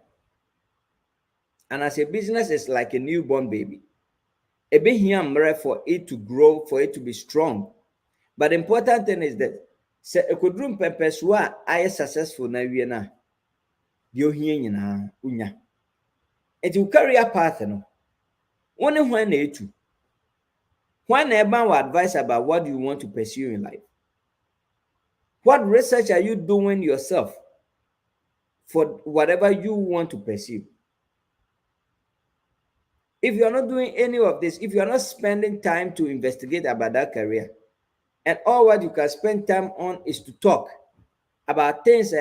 Speaker 4: and as a business is like a newborn baby. A bit here for it to grow, for it to be strong. But the important thing is that say a could room pepeswa I successful na wiena. Dio here na unya. It will carry a path no. Only when they to. When everyone will advise about what you want to pursue in life. What research are you doing yourself for whatever you want to pursue? If you are not doing any of this, if you are not spending time to investigate about that career, and all what you can spend time on is to talk about things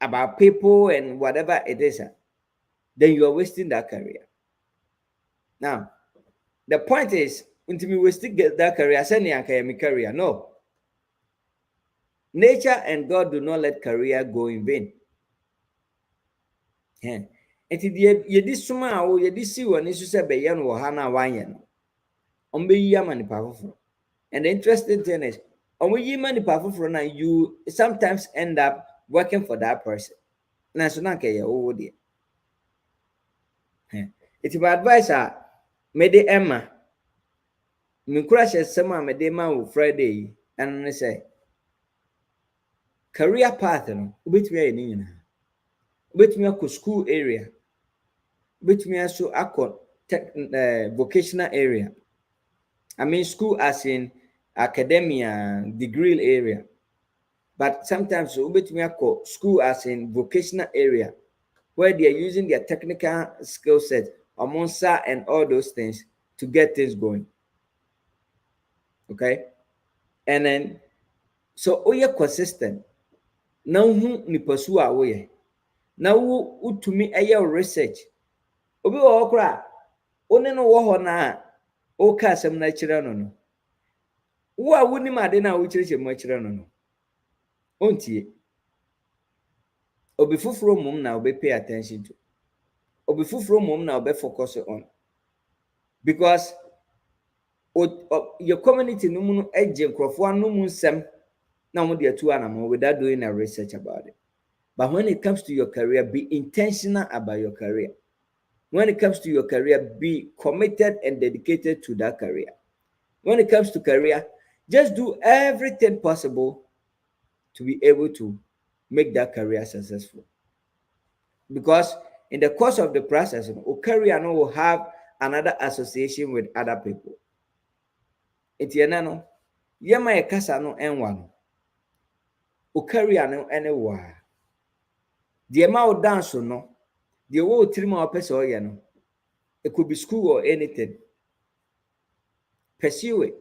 Speaker 4: about people and whatever it is, then you are wasting that career. Now, the point is, until we wasting that career, send your career. No. Nature and God do not let career go in vain. Enti yedi suma awo yedi si woni so se be ye no ha na wanye no ombe yi ama nipa foforo. And the interesting thing is yi ma nipa foforo na you sometimes end up working for that person na so na ke ye wo de it my advice me de emma me kura she sema me de ma wo Friday and say career path no obetumi aye ni nyina obetumi akọ school area, obetumi aso akọ vocational area. I mean school as in academia, degree area. But sometimes obetumi akọ school as in vocational area where they are using their technical skill set, amonsa and all those things to get things going. Okay? And then so oye consistent. Now who ni pursue away. Now who to me a research. Obi wo kra one no wo ho na o ka asem na kire no no. Wo a woni ma de na wo kire mu kire no no. Ontie. Obi fufuro mum na obi pay attention to. Obi fufuro mum na obi focus on. Because your community no mu no eje nkrofo anu mu nsem na mo de atu anamo without doing a research about it. But when it comes to your career, be intentional about your career. When it comes to your career, be committed and dedicated to that career. When it comes to career, just do everything possible to be able to make that career successful. Because in the course of the process, your career will have another association with other people. It's no, yama ekasa no enwa. Your career no anywhere. The amount dance no. The whole 3 more person, you know, it could be school or anything. Pursue it.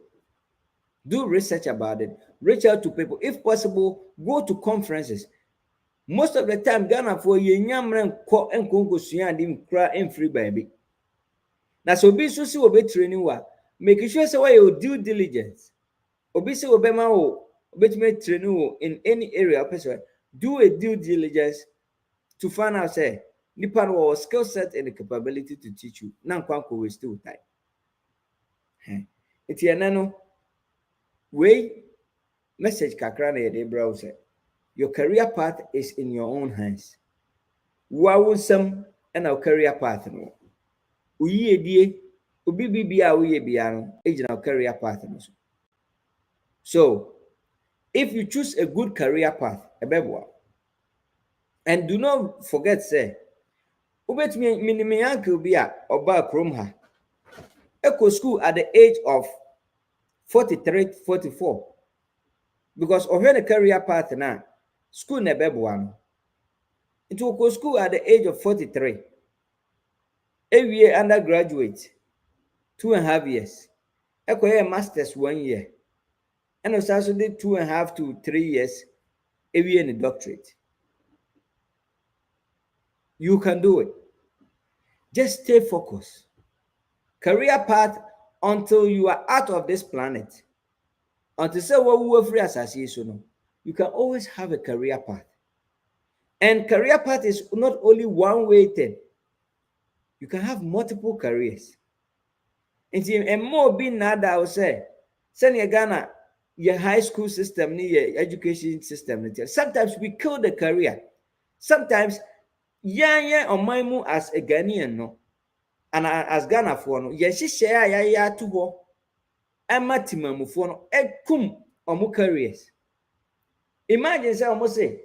Speaker 4: Do research about it. Reach out to people. If possible, go to conferences. Most of the time, Ghana for ye nyamren ko enkongo suya dim kra free baby. Na so be so see obe training wa. Make sure say why your due diligence. Obi say obe ma wo obetime training wo in any area person. Do a due diligence to find out say nipa no skill set and the capability to teach you. Na nkwanko we still time. Iti enano we message kakra na yede browser. Your career path is in your own hands. Wa wonsam and our career path no. Uyi edie obi bibia uye bia no ejina career path no. So, if you choose a good career path, ebeboa. And do not forget say Ubetumi minimi uncle bi a oba krom ha. Echo school at the age of 43, 44. Because when a career path na school na beboa no. It will go school at the age of 43. A year undergraduate, 2.5 years. Echo a master's 1 year. And also did 2.5 to 3 years. A year in a doctorate. You can do it. Just stay focused. Career path until you are out of this planet. Until say what we were free association, you can always have a career path. And career path is not only one way thing. You can have multiple careers. And more being nada, I would say, send your Ghana, your high school system, your education system. Sometimes we kill the career. Sometimes, yeah, on my move as a Ghanaian, no. And as Ghana for no, yes, she share ya to go. Emma Timamu for no, kum or careers. Imagine, say, almost say,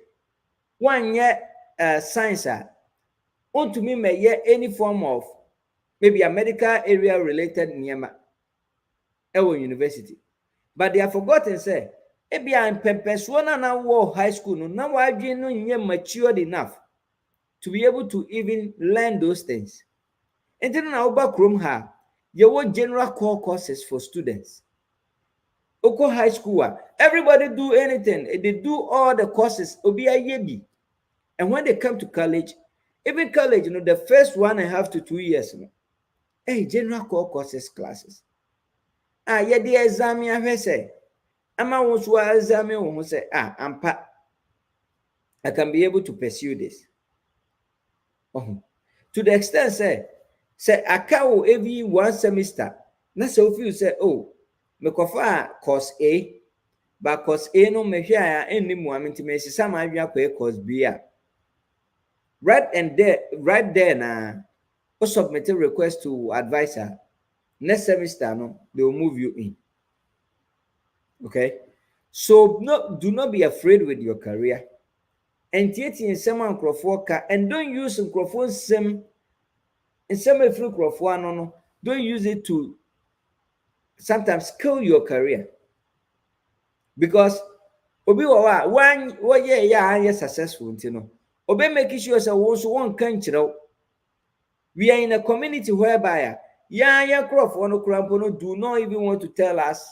Speaker 4: 1 year science, want to me may any form of maybe a medical area related near our university. But they have forgotten, say, maybe I'm Pempeswana now war high school, no, now I didn't matured enough to be able to even learn those things. And then now back room ha, you want general core courses for students. Oko high school, everybody do anything, they do all the courses, obi a yebi. And when they come to college, even college, the first 1.5 to 2 years, hey, general core courses classes. Yeah, the exam, I say, I'm almost exam, say, I can be able to pursue this. Oh, to the extent, say, I can't every 1 semester. That's so few say, oh, me kofa course A, but course A no me hia any more. I mean, to me, some I course B. Right there, now, or submit a request to advisor. Next semester, no, they will move you in. Okay, so do not be afraid with your career. And yet in some microphone and don't use microphone same in some microphone no, don't use it to sometimes kill your career. Because obi one year successful, you know. Obi making sure say one country. We are in a community whereby do not even want to tell us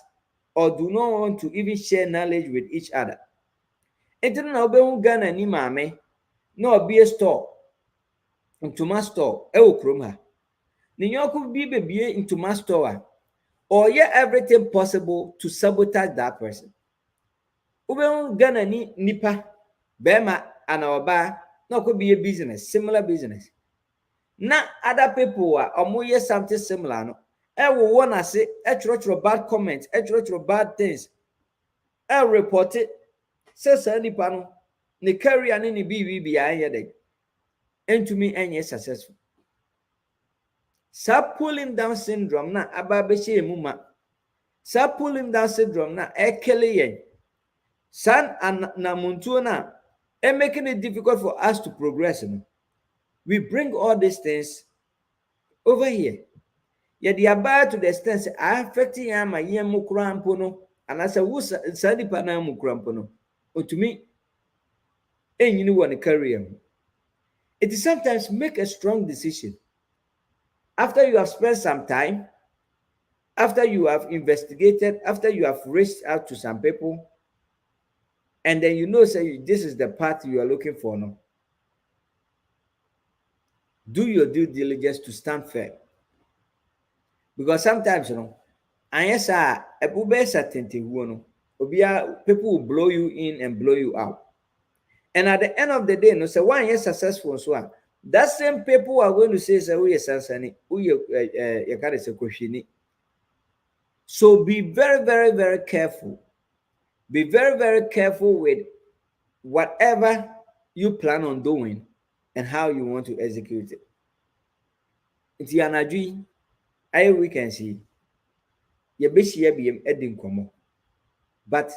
Speaker 4: or do not want to even share knowledge with each other. And then obi Ghana ni mame no be a store into my store kroma. Ni yoku be into my store or everything possible to sabotage that person. Obi Ghana ni nipa bema and oba no could be a business, similar business. Na other people are omoye something similar no will wanna say bad comments, bad things. Report it. Say nipa no ne career ne BBB aye dey. And to me any successful. Sa pulling down syndrome na ababeshe emuma. Sa pulling down syndrome na ekele yen. San and na muntu na making it difficult for us to progress. No? We bring all these things over here. Yet the abide to the extent affecting my yen mukrampono, and as a woos sadi pana mukrampono, or to me, and you want to career. It is sometimes make a strong decision. After you have spent some time, after you have investigated, after you have reached out to some people, and then you know, say this is the path you are looking for now. Do your due diligence to stand firm. Because sometimes, and yes, people will blow you in and blow you out. And at the end of the day, no, say 1 year successful, so that same people are going to say, "Oh yes, Sansani, oh you can't say Koshini." So be very, very, very careful. Be very, very careful with whatever you plan on doing and how you want to execute it. It's your energy. We can see your best year be ending come. But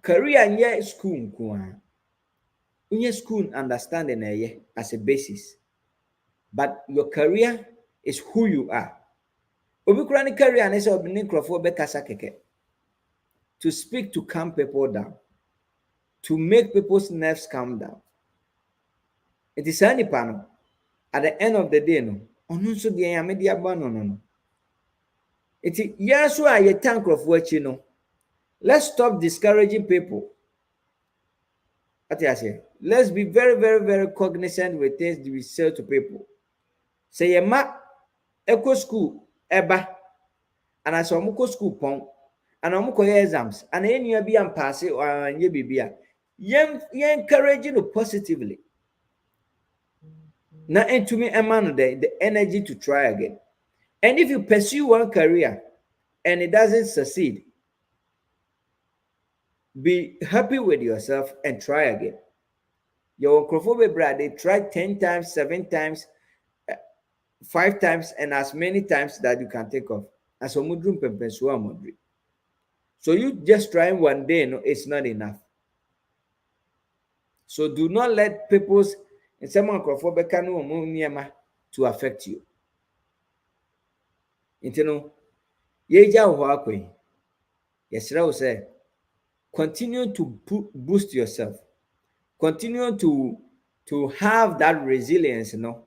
Speaker 4: career and year school, school understanding as a basis. but your career is who you are. Obi kura ne career ne sɛ ɔne nkurɔfoɔ bɛkasa kɛkɛ, to speak to calm people down, to make people's nerves calm down. It is any panel. At the end of the day, no, ɔno nso deɛ yɛn ame de aba no. It is yes, so a tank of watching, no. Let's stop discouraging people. What I say? Let's be very, very, very cognizant with things we say to people. Say your ma eco school eba, and I saw muko school pong, and amuko exams, and any you be and pass it or ye be you encourage you positively. Now into me a man the energy to try again. And if you pursue one career and it doesn't succeed, be happy with yourself and try again. Your microphone brad, they try 10 times, 7 times, 5 times, and as many times that you can take off. As a mudrum pempensua mudri. So you just trying one day, no, it's not enough. So do not let people's and some microphone to affect you. You know, yeja uhakwe. Yes, I will say, continue to boost yourself. Continue to have that resilience, you know,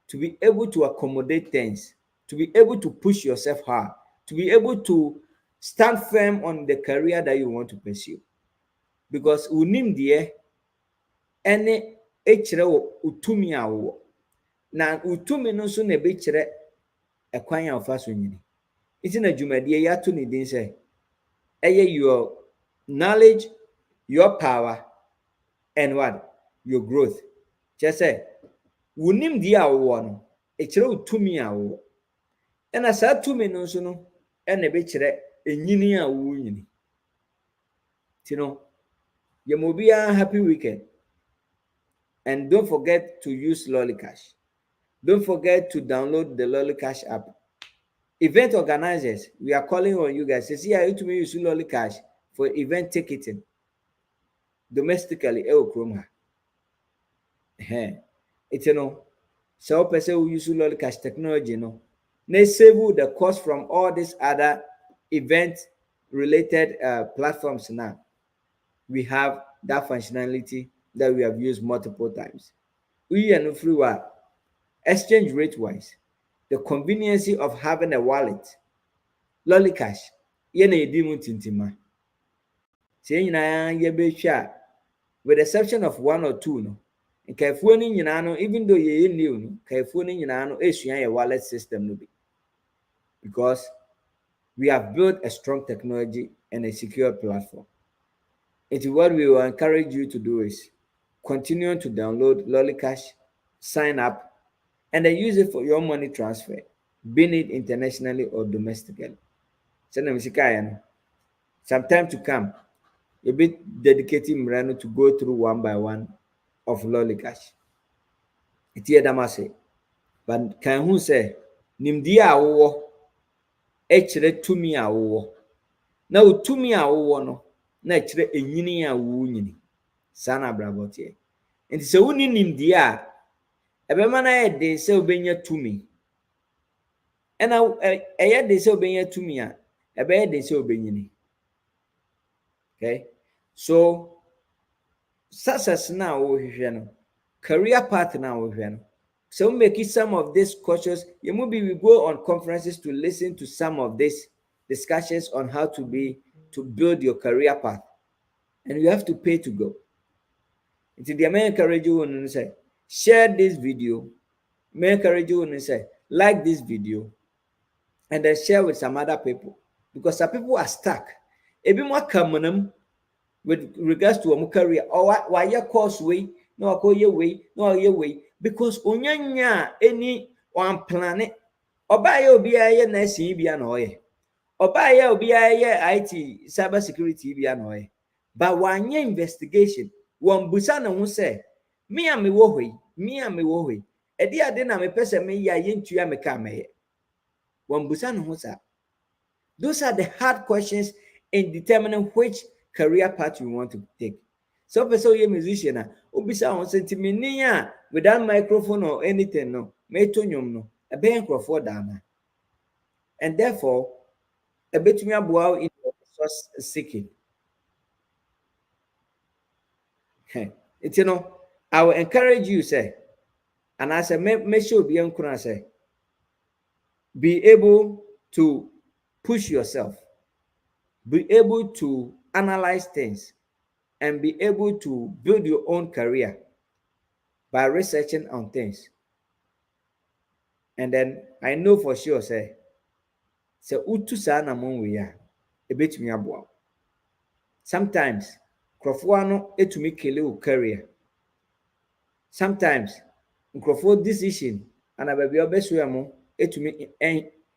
Speaker 4: to be able to accommodate things, to be able to push yourself hard, to be able to stand firm on the career that you want to pursue. Because unim die ene echere utumi awo na utumi no so na be chere ekwan ya ofa so nyini. Iti na dwumadie ya to ni din say eye your knowledge, your power, and what? Your growth. Just say, wunim di awo no, echere utumi awo. And as I to me no so no, and a bechere enyini awo nyini. You know, you will be a happy weekend. And don't forget to use Lollycash. Don't forget to download the Lollycash app. Event organizers, we are calling on you guys. See how to use Lollycash for event ticketing domestically. It's you know, so person who use Lollycash technology, no. They save the cost from all these other event related platforms now. We have that functionality that we have used multiple times. We are no free exchange rate wise, the convenience of having a wallet, Lollycash, yene edimu tintima. Say na ye with the exception of 1 or 2, no. In Kaifuani Yinano, even though ye new, no, Kaifuani Yinano is a wallet system no be. Because we have built a strong technology and a secure platform. It's what we will encourage you to do is continue to download Lollycash, sign up, and then use it for your money transfer, be it internationally or domestically. Some time to come, a bit dedicating Mrano to go through one by one of Lollycash. It's here Damase. But can who say, Nimdia wo, echere to me a wo. Now to me a wo no, na echere enyini a wo nyini. Sana brabotie. And so uni nimdia, ebema na de se obenya to me. And now de se obenya to me a, ebe de se obenyini. Okay, so success now career path now so making some of these courses, you maybe we go on conferences to listen to some of these discussions on how to build your career path, and you have to pay to go. It's the American encourage you and say share this video, may encourage you and say like this video, and then share with some other people, because some people are stuck. A bit more common with regards to a career or why your course way, no call your way, no your way, because onyanya any one planet or buy your BIA NSC or buy your BIA IT cyber security BNOE. But one year investigation, one busana who say, me and me woe, a dear dinner me person me ya yin to ya me come. One busana who say, those are the hard questions in determining which career path you want to take. So person you musician obisa on sentimini a without microphone or anything no meto nyom no ebe nkrofo dana and therefore ebetumi aboa in resource seeking. You know, I will encourage you say, and I say make sure be say, be able to push yourself, be able to analyze things, and be able to build your own career by researching on things. And then I know for sure say utu saa na mon we ya ebetumi aboa. Sometimes nkrofo no etumi kele o career. Sometimes nkrofo decision and baby obeso ya mo etumi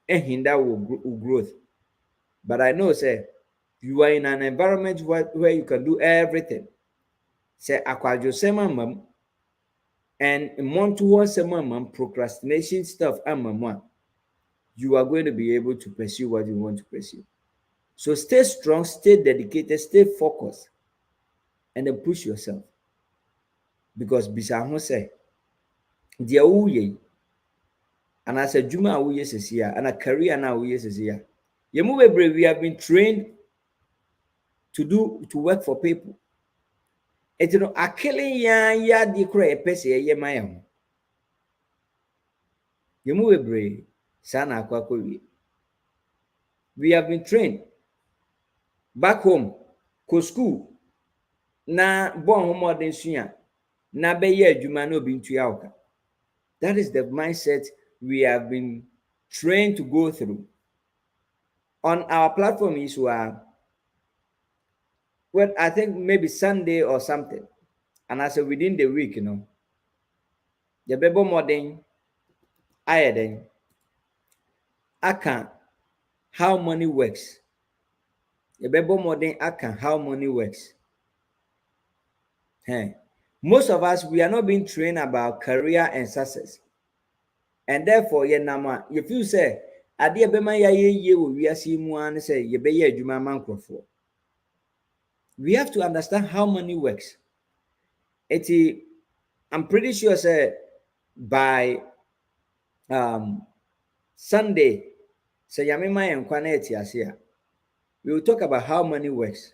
Speaker 4: hinder wo growth. But I know say you are in an environment where you can do everything. Say akwajo sema mam and month towards some procrastination stuff and you are going to be able to pursue what you want to pursue. So stay strong, stay dedicated, stay focused, and then push yourself. Because Bisahon say, dear Uye, and as a Juma Uye says here, and a career now Uye says here. We have been trained to work for people. And you know, a killing ya declare a pessy ye my own. Sana Kwakuri. We have been trained back home, ko school, na born home modern suya, na beye juma no bin tuyauka. That is the mindset we have been trained to go through. On our platform is well, I think maybe Sunday or something. And I said within the week, the bebo modern I can how money works. The bebo modern I can how money works. Hey. Most of us, we are not being trained about career and success. And therefore, if you say, Adia Bema ye we are seeing one say, ye be ye juma mankrofo. We have to understand how money works. I'm pretty sure say by Sunday, say Yamima and Kwaneti Asia, we will talk about how money works.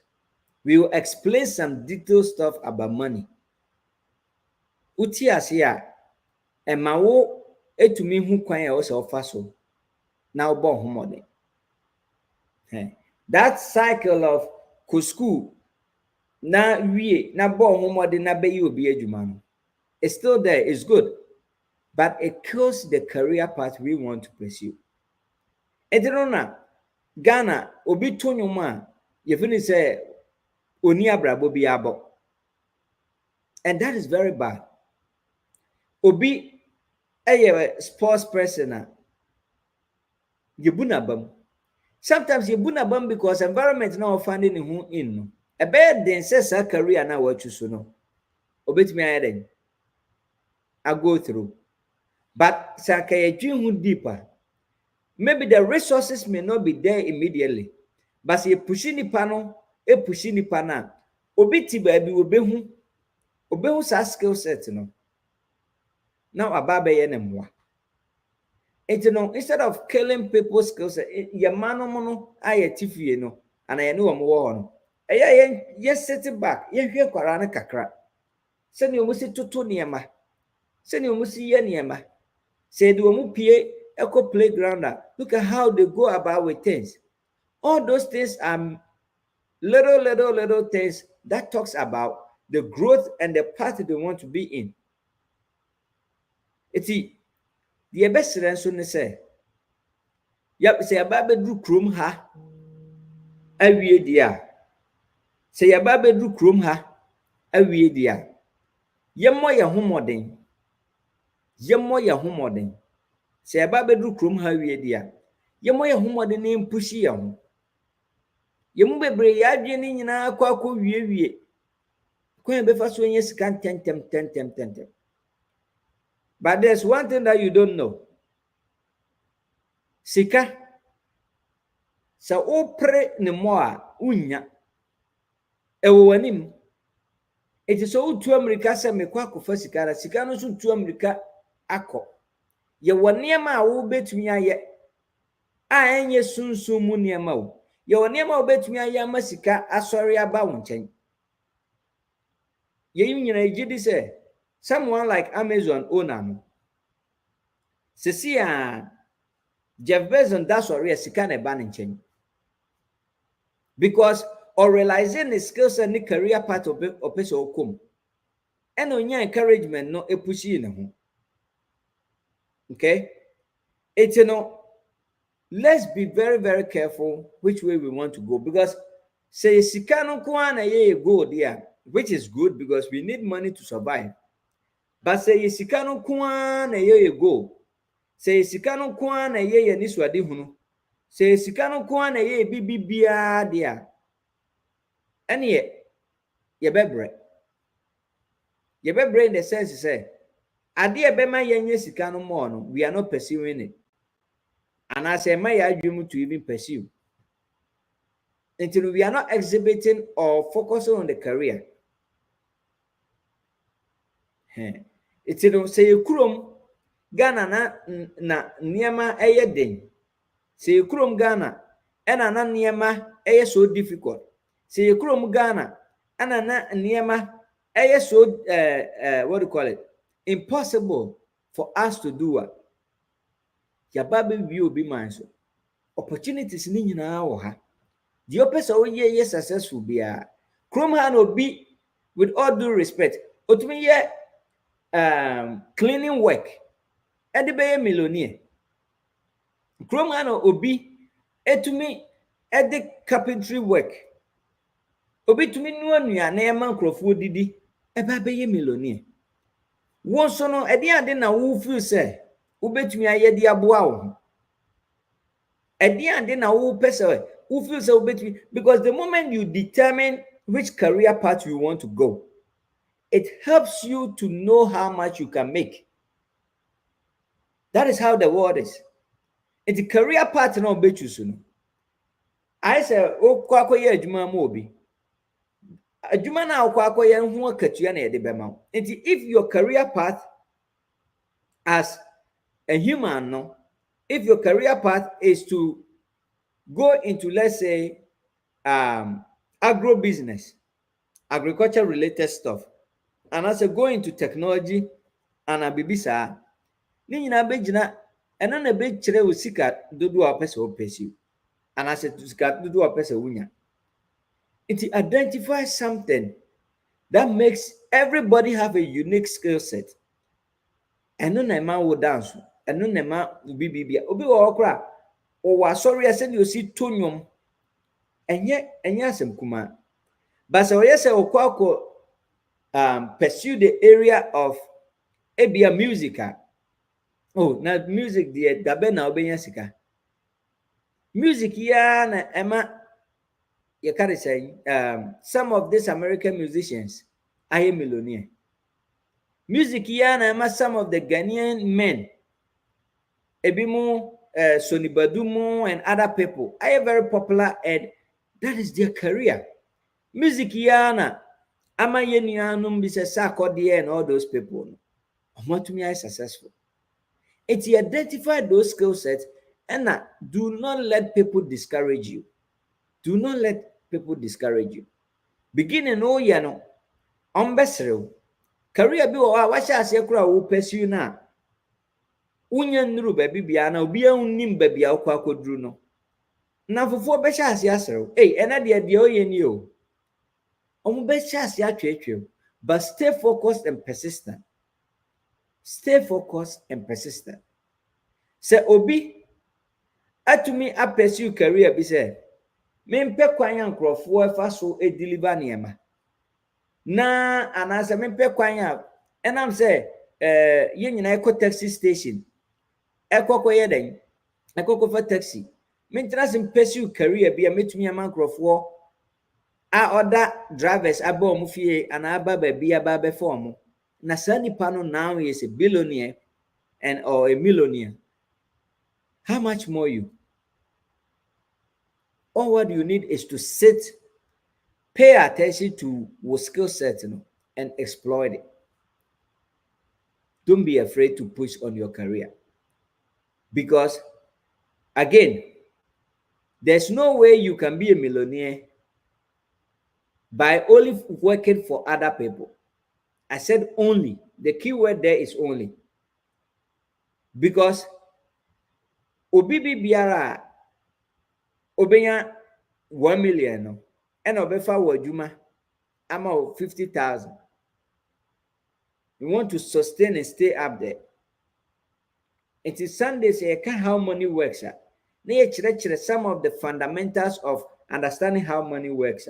Speaker 4: We will explain some detailed stuff about money. Uti Asia, and Mawo etumi hu kwan a wo ofa so na wo bo homode. That cycle of ko school na wie na bo homode na be yi obi adwuma no, it's still there, it's good, but it kills the career path we want to pursue. Edrona Ghana obi to nyoma ye finish say oni abrabo bi abo, and that is very bad. Obi a sports person Yebunabam. Sometimes Yebunabam because environment now finding who in. A bad then says a career now what you so know. Obit me I go through. But Sakaya dream deeper. Maybe the resources may not be there immediately. But you pushing the panel, a pushing the panel. Obiti baby will be who obehu skill set no. Now a baby enemwa. Instead of killing people's skills, your manomono, I tifie no, and I know I'm war. Yes, sit back, you hear Korana Kakra. Send you must to Tuniama. Send you must see Yaniama. Say, do a mupie, echo playground. Look at how they go about with things. All those things are little things that talks about the growth and the path they want to be in. It's the best answer say. Yep, say about bedroom chrome ha. Awie dia. Say about bedroom chrome ha. Awie dia. Yemmo ya homoden. Yemmo ya homoden. Say about bedroom chrome ha awie dia. Yemmo ya homoden ni mpushi ya ho. Yemmo bebre ya adwe ni nyina akwa wie. Kwen be fa so yen sika tentem. But there's one thing that you don't know. Sika sa o pre ne mo a unya ewo wanim It is so to America say me kwa kofa sika na sika no so to America akọ. Ye wo niema a wo betumi aye a enye sunsun mu niema wo. Ye wo niema wo betumi aye ama sika asori aba wo nchen. Ye nyina ejidi say someone like Amazon owner no. Sisi a Jeff Bezos that's already sika na eba nchen. Because or realizing the skills and the career part of person okom. And on your encouragement no e pushi in ho. Okay? It's let's be very, very careful which way we want to go because say sikano kwana ye go there, which is good because we need money to survive. But say sikano kwana ye go. Say sikano kwana ye niswadi hunu. Say sikano kwana ye bibia there. And ye bebre. Ye bebre in the sense say ade ebema yenye sikano more no, we are not pursuing it. And I say, my dream to even pursue. Until we are not exhibiting or focusing on the career. It's say Krum Ghana na niema eye den. Say Krum Ghana ena na niema eye so difficult. Say Krum Ghana ena na niema eye so what do you call it? Impossible for us to do what? Yababe bi obi man so. Opportunities ni nyina wo ha. The opesa o ye successful bia. Krom ha no be with all due respect. Otumi ye cleaning work. E de be millionaire. Krom ha no obi etumi e de carpentry work. Obi tumi nu anua na e man krofo didi e ba be ye millionaire. Won so no e de ade na wo feel say wo betumi aye de aboa wo. At the end, then who person who feels so between because the moment you determine which career path you want to go, it helps you to know how much you can make. That is how the world is. It's a career path no bet you soon. I say, oh, kwako ye adwuma ma obi. Adwuma na kwako ye hu akatua na ye de bema. If your career path as a human no, if your career path is to go into, let's say, agro business, agriculture related stuff, and as I go into technology and a bibisa, ni na bejina, and then a big chere will seek at do a person or pursue. And I said to seek at do a person wunya. It identifies something that makes everybody have a unique skill set. And no man will dance, and no man will be obi or okra, or was sorry I said you see tonium, and yet asem kuma. But so yes, okwako pursue the area of ebia musica. Oh, now music the dabena obenyasika. Music ya na Emma you can say some of these American musicians are a millionaire. Music ya na Emma some of the Ghanaian men Ebimu Soni Badumu and other people are very popular and that is their career. Music ya na ama yenuanum bisa sakode and all those people. Want to be successful. It's identify those skill sets and do not let people discourage you. Do not let people discourage you. Beginning oh ya no ombesrew career bi wo wa sha ase kura wo pursue na unya nuru baby bia na obi annim ba bia kwa koduru no na fofo be sha ase asrew ena de oye ni o omo be sha ase atwetwe but stay focused and persistent. Stay focused and persistent. Say obi atumi a pursue career bi say mempe kwan yankrofo efa so e deliver niema na anasa mempe kwan ya enam say ye nyina eko taxi station ekoko ye den ekoko for taxi mentra sim pursue career bi a metumi amankrofo a other drivers aba omo fie ana aba ba bia ba be form na sanipa no now is a billionaire and or a millionaire. How much more you? All what you need is to sit, pay attention to your skill set. You know? and exploit it. Don't be afraid to push on your career. Because, again, there's no way you can be a millionaire by only working for other people. I said only. The key word there is only. Because obibi biara obenya 1 million no and obefa wajuma ama 50,000. You want to sustain and stay up there. It is Sundays you can how money works. Some of the fundamentals of understanding how money works.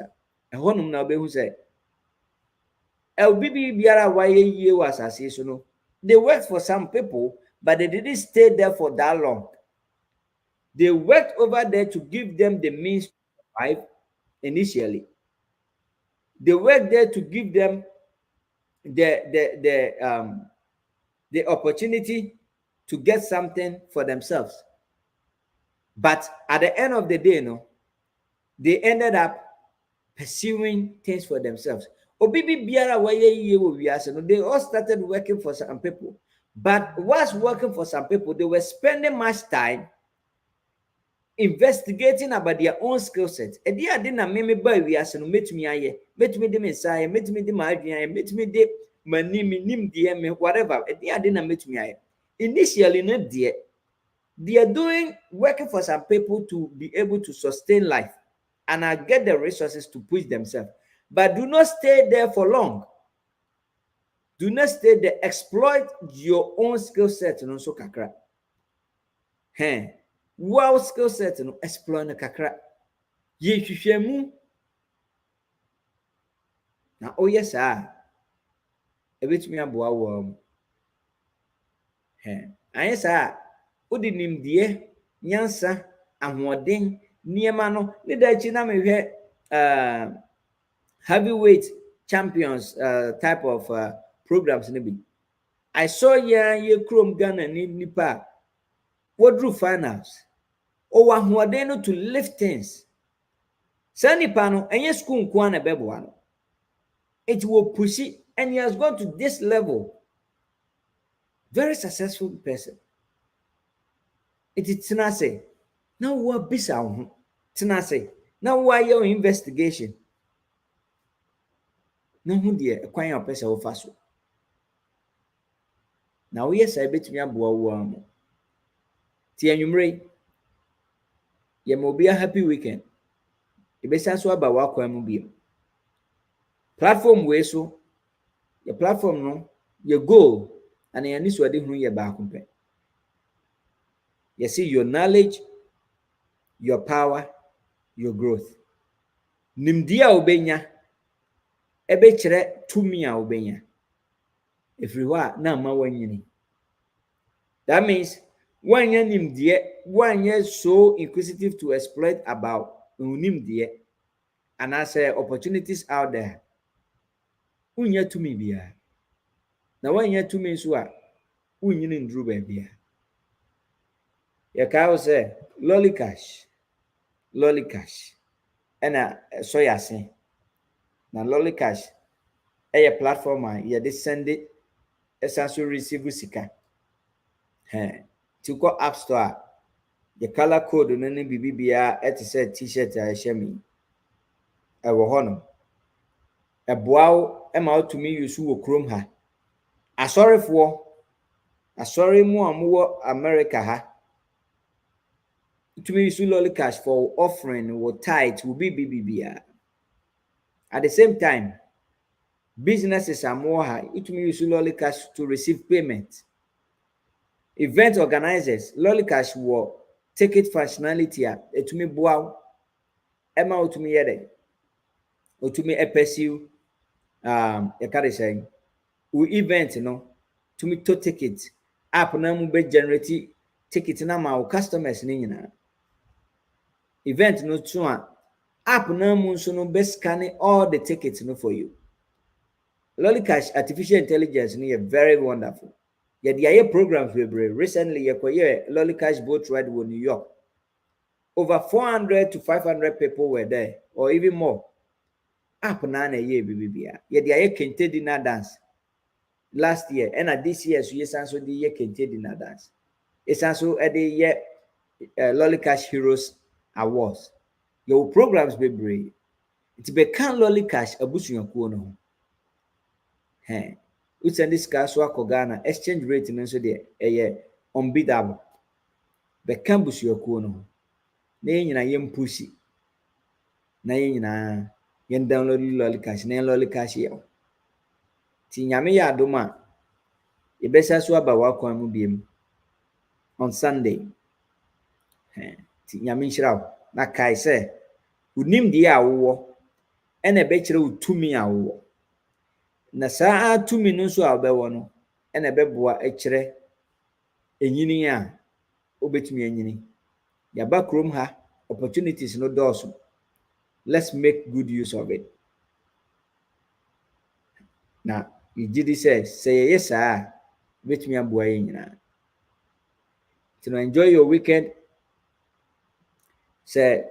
Speaker 4: And one now be who say LBB biara ye was no. They worked for some people, but they didn't stay there for that long. They worked over there to give them the means to survive initially. They worked there to give them the opportunity to get something for themselves. But at the end of the day, they ended up pursuing things for themselves. They all started working for some people. But whilst working for some people, they were spending much time investigating about their own skill set. And they didn't me by we as no met me aye, met me the messiah, met me the margin, met me the manim DM, whatever. And they didn't meet me aye. Initially, not dear. They are doing working for some people to be able to sustain life and get the resources to push themselves. But do not stay there for long. Do not stay there. Exploit your own skill set. No so kakra. Wow, skill set. No exploit na kakra. Ye hwehwemu. Na oh yes ebetumi aboa wo. Anya sa odi nimdie nyansa ahoden niema no ne da chi na mehwe heavyweight champions type of programs ne bi. I saw ye krom Ghana ni nipa wodru finals o wa ahoden no to lift things. Sa nipa no enye school nko na bebo no. It will push it and he has gone to this level. Very successful person. It is tenase. Now what bisa tenase. Now why your investigation? No who dear acquire a person of fast. Now yes, I bet me a boa. Tia numre. Ye mo be a happy weekend. The best answer about what be. Platform way so your platform no your goal and your need to who your back compare. You see your knowledge, your power, your growth. Nimdia obenya ebe chere tumia obenya. Everywhere na ma wanyini. That means one year nimdia, 1 year so inquisitive to exploit about nimdia, and I say opportunities out there. Unya to me bia. Na 1 year to me so unyini ndru ba bia. Ya ka say lolly cash. And so ya say. Na lolly cash a platform ya de send it essential receive sika. To go app store. The color code no ne bibia et say t-shirt a shemi. E wo hono. E boaw e ma to me use wo krom ha. Asori mu amuwo America ha. To me use lolly cash for offering or tithe will be BBBR. At the same time, businesses are more high. It may use lolly cash to receive payment. Event organizers, lolly cash will take it functionality. It may bow. Emma to me yet. Or to me a pursue a carry saying. We event, to me to ticket. App na mu be generate ticket na ma customers ni nyina. Event no too app na mu so no be scanning all the tickets for you. Lolly Cash artificial intelligence is very wonderful. Yeah, the programs we bring recently. Lolly Cash boat ride in New York. Over 400 to 500 people were there, or even more. app na ye bibia ye de aye kente dinner dance last year and this year so yes so the ye kente dinner dance it's also at the year Lollycash Heroes Awards your programs be brave it be can Lollycash abusuakuo no ho we send this car so Ghana exchange rate no so de unbeatable be can busuakuo no ho na nyina yem pushi na nyina yen download Lollycash na Lollycash ye ti nyame ya adoma e be sa so aba wakwan mu biem on Sunday ti nyame nhyiraw na kai se unim die awo ene be kire utumi awo na saa tumi no so abewo no ene be boa e kire enyini a obetumi enyini ya ba krom ha opportunities no doors. Let's make good use of it. Now, you did say yes, sir. Which me and boy, to enjoy your weekend. Say,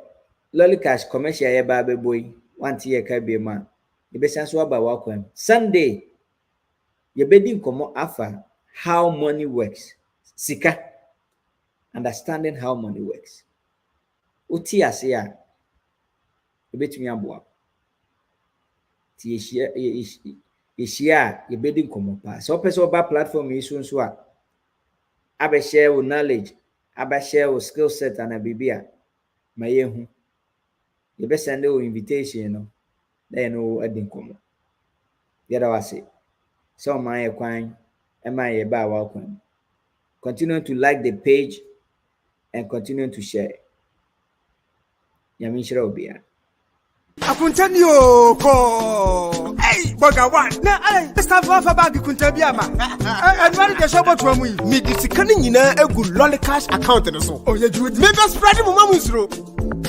Speaker 4: Lollycash commercial, baby boy, 1 year can be a man. The best answer about welcome. Sunday, your bedding come after how money works. Sika, understanding how money works. Utia say, ebetumi aboa ti ye bedding komo pa so person ba platform yi so a abe share wo knowledge abe share wo skill set and bibia ma ye hu ye be send wo invitation no na no adin komo ye da wase so ma ye kwan e ma ye ba wa kwan continue to like the page and continue to share yamin shira obia
Speaker 2: Akuntanyo ko. Hey, boga one. Na start for bag kuntabia ma. And what the shop to mu.
Speaker 1: Me di sika ni nyina egu Lollycash account no so.
Speaker 2: Oh, you do it.
Speaker 1: Me be spread mo mamu suro.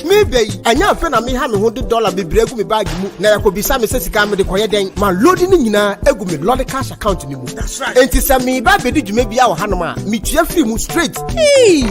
Speaker 1: Me be anya afa na me ha me $100 bebre egu me bag mu na yakobisa me sika me de koye den ma load ni nyina egu me Lollycash account ni mu.
Speaker 2: That's right.
Speaker 1: Enti sa me ba be di dwuma bia wo hanom a me tua free mu straight.
Speaker 3: Hey,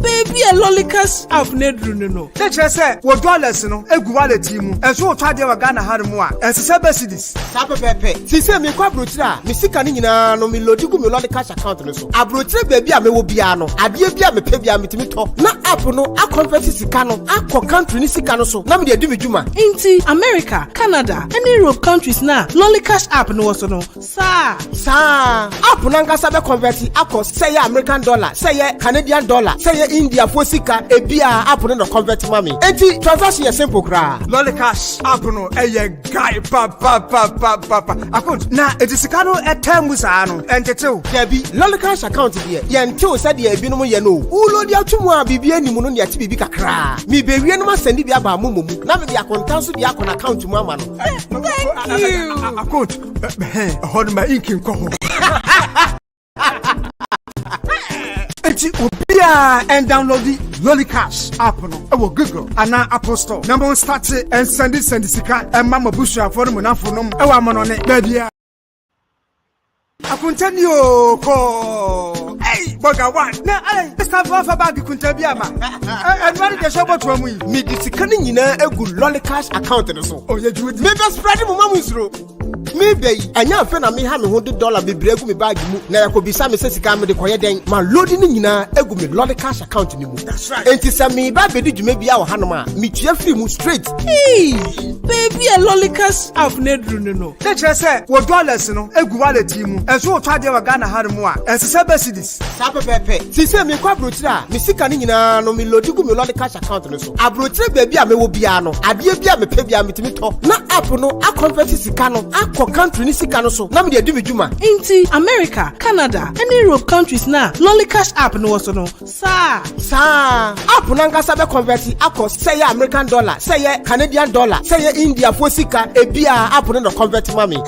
Speaker 3: baby, a Lollycash app nedru no.
Speaker 2: Let's say what dollars no egu wallet mu. Enso otwa de wa Ghana harum a. Ense se besides.
Speaker 1: Sa pepepe. Ti se me kwa brochira me sika ni nyina no me load gu me Lollycash account no so. Abrochira baby a me wo bia no. Ade bia me pe bia me timi to. Na app no a convert sika no akọ country ni sika no so. Na me de adu me dwuma.
Speaker 3: Inti America, Canada, and Europe countries na Lollycash app no so no. Sa
Speaker 1: app na ngasa be convert akọ say American dollar, say Canadian dollar, say India for sika e bia app no convert mami. Enti transaction is simple kra.
Speaker 2: Lollycash app no guy pa. Account na sika no term sa no entetew.
Speaker 1: Debi Lollycash account there. Ye ntew say de ebi no ye no. Ulo di atwumu a bibia ni mu no ne ati bibi kakra. Me be wie no ma send bi aba mu. Na me de akontan so bi akon account mu ama no.
Speaker 3: Thank you.
Speaker 2: Account hold my inking ko. Eti obia and download the Lollycash app no e wo Google ana Apple Store. Number 1 start and send sika and mama busua for no nafo no e wa mono ne ba bia. Akuntanyo ko. Hey, boga one. Na start for bag kuntabia ma. And what the shop to mu.
Speaker 1: Me di sika ni nyina egu Lollycash account no so.
Speaker 2: Oh, you do it.
Speaker 1: Me be spread mo mamu suro. Me be anya afa na me ha me $100 bebre egu me bag mu na yakobisa me sika me de koye den ma load ni nyina egu me Lollycash account ni mu.
Speaker 2: That's right.
Speaker 1: Enti sa me ba be di dwuma bia wo hanom a me tua free mu straight.
Speaker 3: Hey, baby, a Lollycash app nedru no.
Speaker 2: Let's say what dollars no egu wallet mu. Enso otwa de wa Ghana harum a. Ense se besides.
Speaker 1: Sa pepepe. Ti se me kwa brochira me sika ni nyina no me load gu me Lollycash account no so. Abrochira baby a me wo bia no. Ade bia me pe bia me timi to. Na app no a convert sika no akọ country ni sika no so. Na me de adu me dwuma.
Speaker 3: Inti America, Canada, and Europe countries na Lollycash app no so no. Sa
Speaker 1: app na ngasa be convert akọ say American dollar, say Canadian dollar, say India for sika e bia app no convert mami.